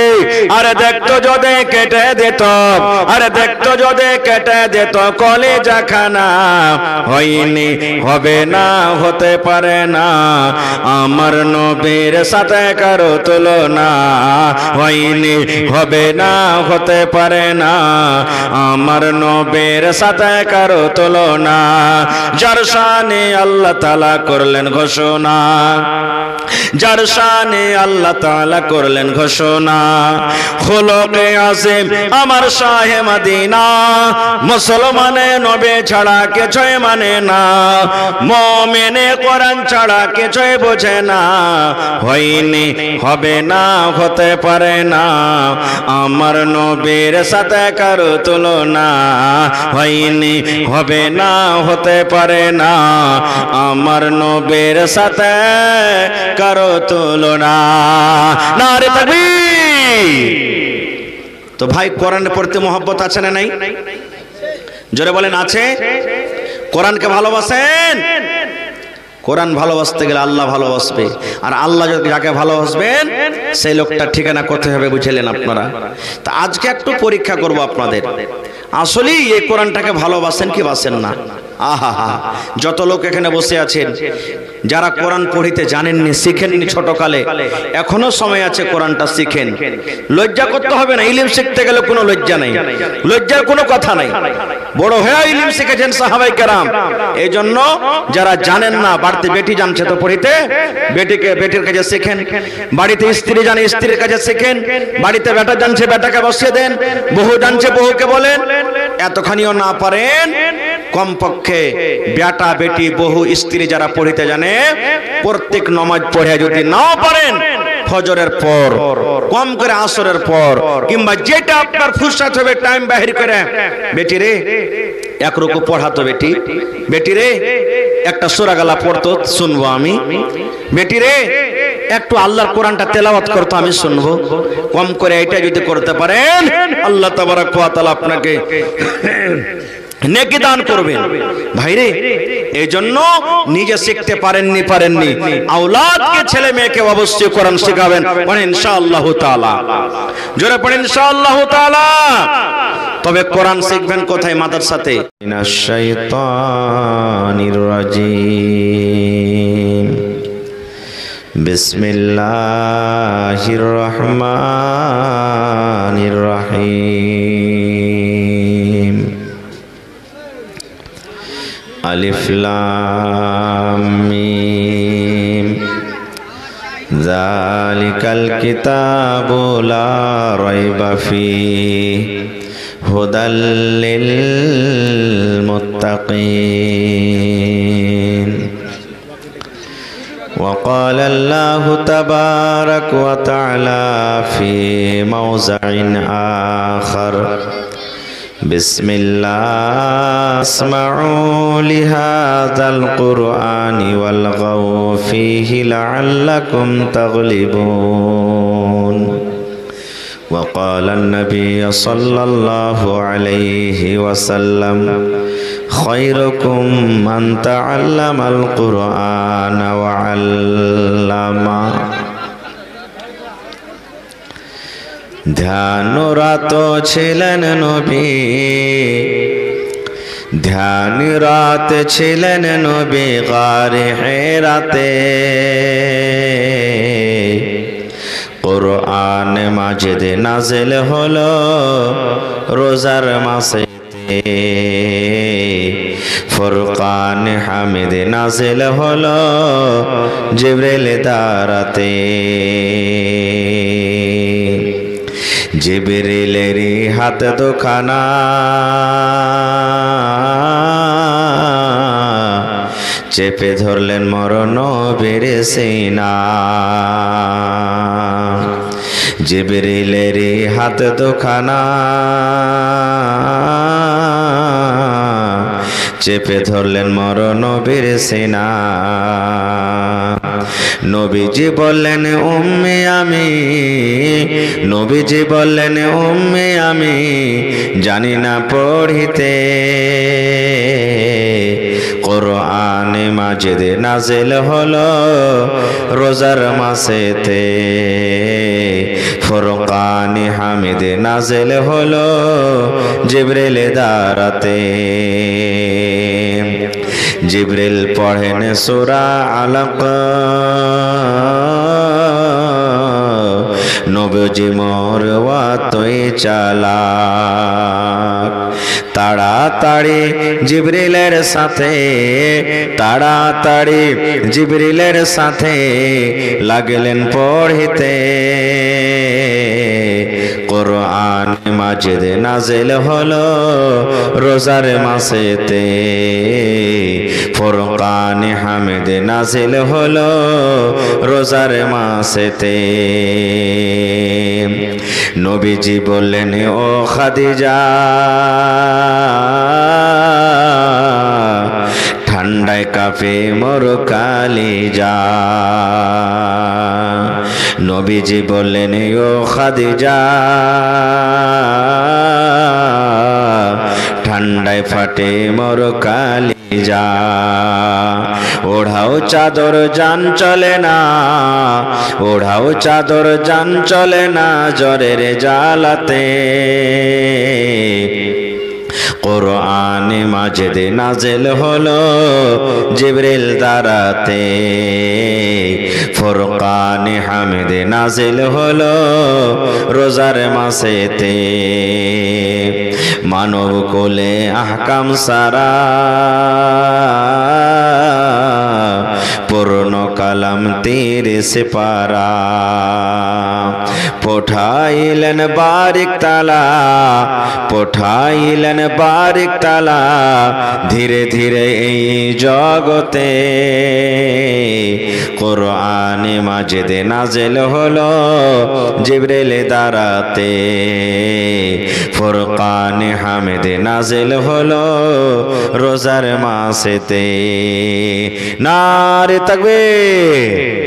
আরে দেখতো যদি কেটে দিত, আরে দেখতো যদি কেটে দিত কলিজা খানা, হয়নি, হবে না, হতে পারে না আমার নবীর সাথে কারো তুলনা, হয়নি, হবে না, হতে পারে না আমার নবীর সাথে কারো তুলনা। যার শানে আল্লাহ তাআলা করলেন ঘোষণা, যার শানে আল্লাহ তাআলা করলেন ঘোষণা, খুলুকে আযীম আমার শাহে মদিনা, মুসলমানে নবী ছাড়া কিছুই মানে না, মুমিনে কোরআন ছাড়া কিছুই বোঝে না, হয়নি, হবে না, হতে পারে না আমার নবীর সাথে কারো তুলনা, হয়নি, হবে না, হতে পারে না আমার নবীর সাথে কারো তুলনা। নারে তাকবীর! তো ভাই, কোরআন পড়তে মহব্বত আছে না নাই? জোরে বলেন, আছে? কোরআনকে ভালোবাসেন? কোরআন ভালোবাসতে গেলে আল্লাহ ভালোবাসবে, আর আল্লাহ যাকে ভালোবাসবেন সেই লোকটার ঠিকানা কোথায় হবে বুঝলেন আপনারা? তা আজকে একটু পরীক্ষা করব আপনাদের, আসলেই এই কোরআনটাকে ভালোবাসেন কি বাসেন না? আহা হা, যত লোক এখানে বসে আছেন যারা কোরআন পড়িতে জানেননি, শিখেননি ছোটকালে, এখনো সময় আছে, কোরআনটা শিখেন। লজ্জা করতে হবে না, ইলম শিখতে গেলে কোনো লজ্জা নেই, লজ্জার কোনো কথা নাই। বড় হয়ে ইলম শিখেছেন সাহাবায়ে কেরাম, এই জন্য যারা জানেন না, বাড়িতে বেটি জানছে তো পড়িতে, বেটির কাছে শিখেন, বাড়িতে স্ত্রী জানে স্ত্রীর কাছে শিখেন, বাড়িতে বেটা জানছে বেটাকে বসিয়ে দেন, বহু জানছে বহুকে বলেন। এতখানিও না পারেন, কমপক্ষে বেটা বেটি বহু স্ত্রী যারা পড়িতে জানে, প্রত্যেক নামাজ পড়ে যদি নাও পারেন, ফজরের পর, কম করে আসরের পর, কিংবা যেটা আপনার ফুরসত হবে টাইম বাহির করে, বেটি রে এক রুকু পড়াতো, বেটি, বেটি রে একটা সূরা গালা পড়তো, শুনবো আমি, বেটি রে একটু আল্লাহর কোরআনটা তেলাওয়াত করতো, আমি শুনবো। কম করে এটা যদি করতে পারেন, আল্লাহ তাবারাক ওয়া তাআলা আপনাকে নেকি দান করবেন। ভাইরে, এই জন্য নিজে শিখতে পারেননি, আওলাদকে, ছেলে মেয়েকে অবশ্যই কোরআন শেখাবেন। পড়েন ইনশাআল্লাহ তাআলা, জোরে পড়েন ইনশাআল্লাহ তাআলা। তবে কোরআন শিখবেন কোথায়? মাদ্রাসাতে। মিনাশ শাইতানির রাজিম, বিসমিল্লাহির রহমানির রহিম, আলিফ লাম মিম, যালিকাল কিতাবু লা রাইবা ফীহি হুদাল লিল মুত্তাকিন। وقال الله تبارك وتعالى في موضع آخر بسم الله اسمعوا لهذا القرآن والغوا فيه لعلكم تغلبون وقال النبي صلى الله عليه وسلم خيركم من تعلم القرآن وعلمه ধ্যানরত ছিলেন নবী ধ্যানরত ছিলেন নবী গারে হেরাতে কোরআন মাজিদ নাজিল হলো রোজার মাসেতে ফুরকান হামিদ নাজিল হলো জিবরিল দ্বারাতে জিবরিলেরই হাত দুখানা চেপে ধরলেন মরণ নবীর সিনা জিবরিলেরই হাত দুখানা চেপে ধরলেন মরণ নবীর সিনা নবীজি বললেন উম্মে আমি নবীজি বললেন উম্মে আমি জানি না পড়িতে কোরআন মাজিদ নাজিল হলো রোজার মাসেতে ফুরকান হামিদ নাজিল হলো জিবরিল দ্বারাতে জিবরিল পড়েন সূরা আলাক নবীজি মোর ওয়াতই চালাক তাড়াতাড়ি জিবরিলের সাথে তাড়াতাড়ি জিবরিলের সাথে লাগলেন পড়িতে কোরআন মাজিদ নাজিল হলো রোজার মাসেতে ফুরকান হামিদ নাজিল হলো রোজার মাসেতে নবীজি বললেন ও খাদিজা ঠান্ডায় কাঁপে মোর কালিজা নবীজি বললেন ও খাদিজা ঠান্ডায় ফাটে মোর কালিজা ওড়াও চাদর জান চলে না ওড়াও চাদর জান চলে না জ্বরের জ্বালাতে কোরআন মাজিদ নাজিল হলো জিবরিল দ্বারাতে ফুরকান হামিদ নাজিল হলো রোজার মাসেতে মানব কোলে আহকাম সারা পূর্ণ কালাম 30 পারা পঠাইলেন বারিক তালা পঠাইলেন বারিক তালা ধীরে ধীরে এই জগতে কোরআন মাজিদ নাজিল হলো জিবরিল দ্বারাতে ফুরকান হামিদ নাজিল হলো রোজার মাসেতে নারে তাকবীর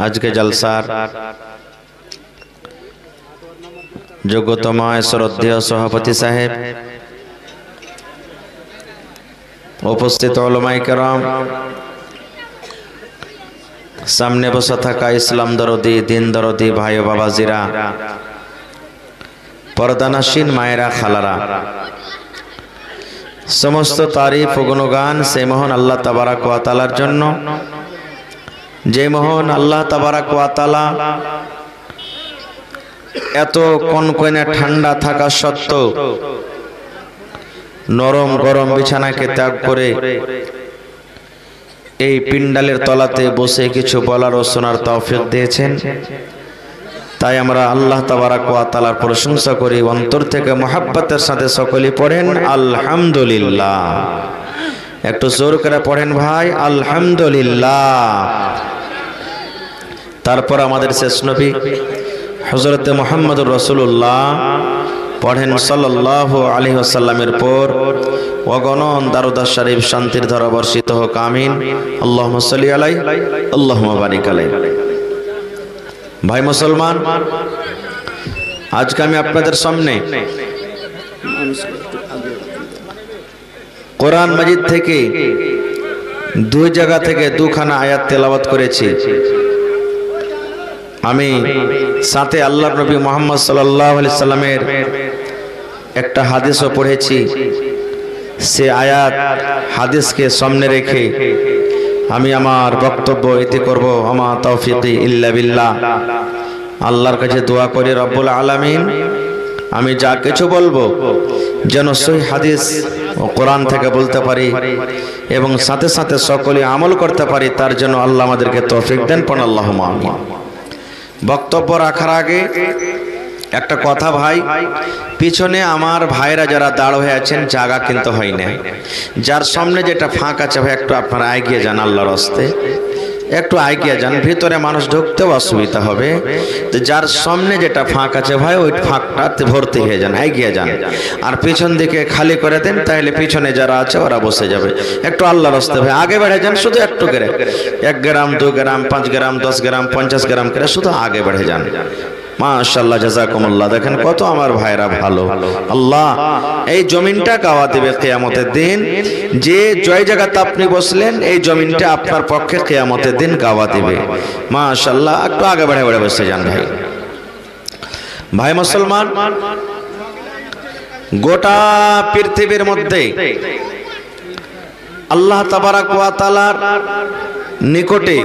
আজকে জলসার যোগ্যতম শ্রদ্ধেয় সভাপতি সাহেব উপস্থিত উলামায়ে কেরাম সামনে বসে থাকা ইসলাম দরদি দিন দরদি ভাই ও বাবাজিরা পর্দানাসীন মায়েরা খালারা সমস্ত তারিফ ও গুণগান সেই মহান আল্লাহ তাবারাক ওয়া তাআলার জন্য যে মহান আল্লাহ তাবারাক ওয়া তাআলা এত কনকনে ঠান্ডা থাকা সত্ত্বেও নরম গরম বিছানাকে ত্যাগ করে এই পিন্ডালের তলাতে বসে কিছু বলার ও শোনার তৌফিক দিয়েছেন তাই আমরা আল্লাহ তাবারাক ওয়া তাআলার প্রশংসা করি, অন্তর থেকে মুহাব্বতের সাথে সকলে পড়েন আলহামদুলিল্লাহ। একটু জোর করে পড়েন ভাই, আলহামদুলিল্লাহ। তারপর আমাদের শেষ নবী হযরত মুহাম্মদুর রাসূলুল্লাহ পড়েন সাল্লাল্লাহু আলাইহি ওয়াসাল্লামের পর অগণন দারুদ শরীফ শান্তির ধারা বর্ষিত হোক, আমিন। আল্লাহুম্মা সাল্লি আলাইহি আল্লাহুম্মা বারিক আলাইহি। ভাই মুসলমান, আজকে আমি আপনাদের সামনে কোরআন মাজিদ থেকে দুই জায়গা থেকে দুখানা আয়াত তেলাওয়াত করেছি। আমি সাথে আল্লাহর নবী মুহাম্মদ সাল্লাল্লাহু আলাইহি সাল্লামের একটা হাদিসও পড়েছি। সে আয়াত হাদিসকে সামনে রেখে আমি আমার বক্তব্য এতে করব। আমা তাওফিকি ইল্লা বিল্লাহ। আল্লাহর কাছে দোয়া করি রব্বুল আলামিন আমি যা কিছু বলবো যেন সহিহ হাদিস ও কোরআন থেকে বলতে পারি এবং সাথে সাথে সকলে আমল করতে পারি, তার জন্য আল্লাহ আমাদেরকে তৌফিক দেন। পড়ুন আল্লাহুম্মা আমিন। বক্তব্য রাখার আগে একটা কথা ভাই, পিছনে আমার ভাইরা যারা দাঁড় হয়ে আছেন জায়গা কিন্তু হয় না। যার সামনে যেটা ফাঁক আছে ভাই একটু আপনারা এগিয়ে যান, আল্লাহর রাস্তে একটু এগিয়ে যান, ভিতরে মানুষ ঢুকতেও অসুবিধা হবে। তো যার সামনে যেটা ফাঁক আছে ভাই ওই ফাঁকটাতে ভর্তি হয়ে যান, এগিয়ে যান। আর পিছন দিকে খালি করে দেন, তাহলে পিছনে যারা আছে ওরা বসে যাবে। একটু আল্লাহর রাস্তে ভাই আগে বেড়ে যান, শুধু একটু করে 1 গ্রাম 2 গ্রাম 5 গ্রাম 10 গ্রাম 50 গ্রাম করে শুধু আগে বেড়ে যান। মাশাআল্লাহ, জাযাকুমুল্লাহ। দেখেন কত আমার ভাইরা ভালো। আল্লাহ এই জমিনটা গাওয়া দেবে কিয়ামতের দিন। যে জয় জায়গাতে আপনি বসলেন এই জমিনটা আপনার পক্ষে কিয়ামতের দিন গাওয়া দেবে। মাশাআল্লাহ, একটু আগে বেড়ে বেড়ে বসে যান ভাই। ভাই মুসলমান, গোটা পৃথিবীর মধ্যে আল্লাহ তাবারাক ওয়া তাআলার নিকটে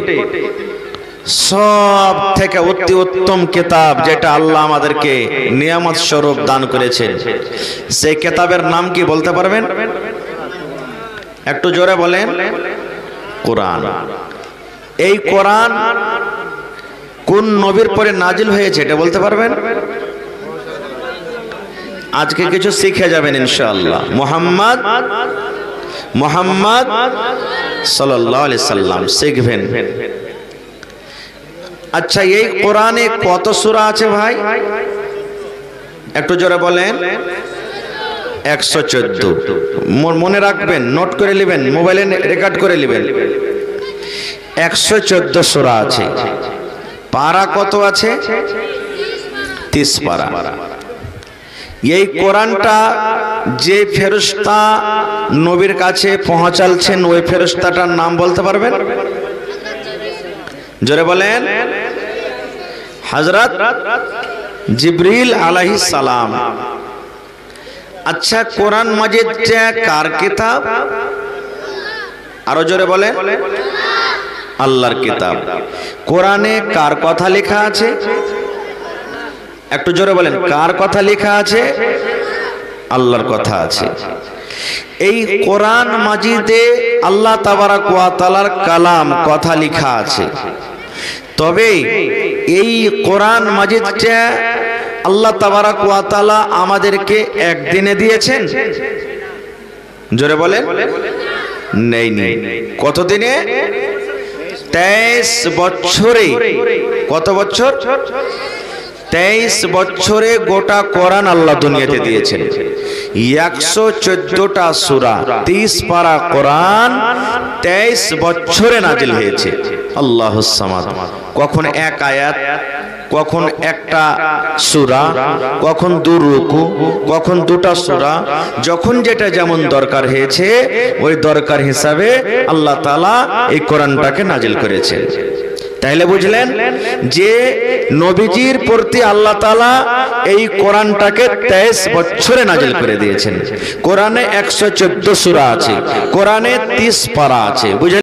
সব থেকে অতি উত্তম কিতাব যেটা আল্লাহ আমাদেরকে নিয়ামত স্বরূপ দান করেছেন, সেই কিতাবের নাম কি বলতে পারবেন? একটু জোরে বলেন। কোরআন। এই কোরআন কোন নবীর পরে নাজিল হয়েছে এটা বলতে পারবেন? আজকে কিছু শিখে যাবেন ইনশাআল্লাহ। মুহাম্মদ সাল্লাল্লাহু আলাইহি সাল্লাম শিখবেন। আচ্ছা, এই কোরআনে কত সূরা আছে ভাই? একটু জোরে বলেন। 114। মনে রাখবেন, নোট করে নেবেন, মোবাইলে রেকর্ড করে নেবেন। 114 সূরা আছে। পারা কত আছে? 30 পারা। এই কোরআনটা যে ফেরেশতা নবীর কাছে পৌঁছালছেন ওই ফেরেশতাটার নাম বলতে পারবেন? জোরে বলেন। হযরত জিবরিল আলাইহিস সালাম। আচ্ছা, কোরআন মাজিদটা কার কিতাব? আরো জোরে বলেন। আল্লাহর কিতাব। কোরআনে কার কথা লেখা আছে? একটু জোরে বলেন। কার কথা লেখা আছে? আল্লাহর কথা আছে। এই কোরআন মাজিদে আল্লাহ তাবারাক ওয়া তাআলার কালাম কথা লেখা আছে। তবে এই কোরআন মাজিদটা আল্লাহ তাবারাক ওয়া তাআলা আমাদেরকে একদিনে দিয়েছেন? জোরে বলেন। নেই। কত দিনে? 23 বছরে। কত বছর? 23 বছরে গোটা কোরআন আল্লাহ দুনিয়াতে দিয়েছেন। 114টা সূরা, 30 পারা কোরআন 23 বছরে নাজিল হয়েছে। আল্লাহুস সামাদ। কখন এক আয়াত, কখন একটা সূরা, কখন 2 রুকু, কখন 2টা সূরা, যখন যেটা যেমন দরকার হয়েছে ওই দরকার হিসাবে আল্লাহ তাআলা এই কোরআনটাকে নাজিল করেছেন। তাইলে বুঝলেন যে নবীজির প্রতি আল্লাহ তাআলা এই কোরআনটাকে 23 বছরে নাজিল করে দিয়েছেন। কোরআনে 114 সূরা আছে, কোরআনে 30 পারা আছে। বুঝলেন?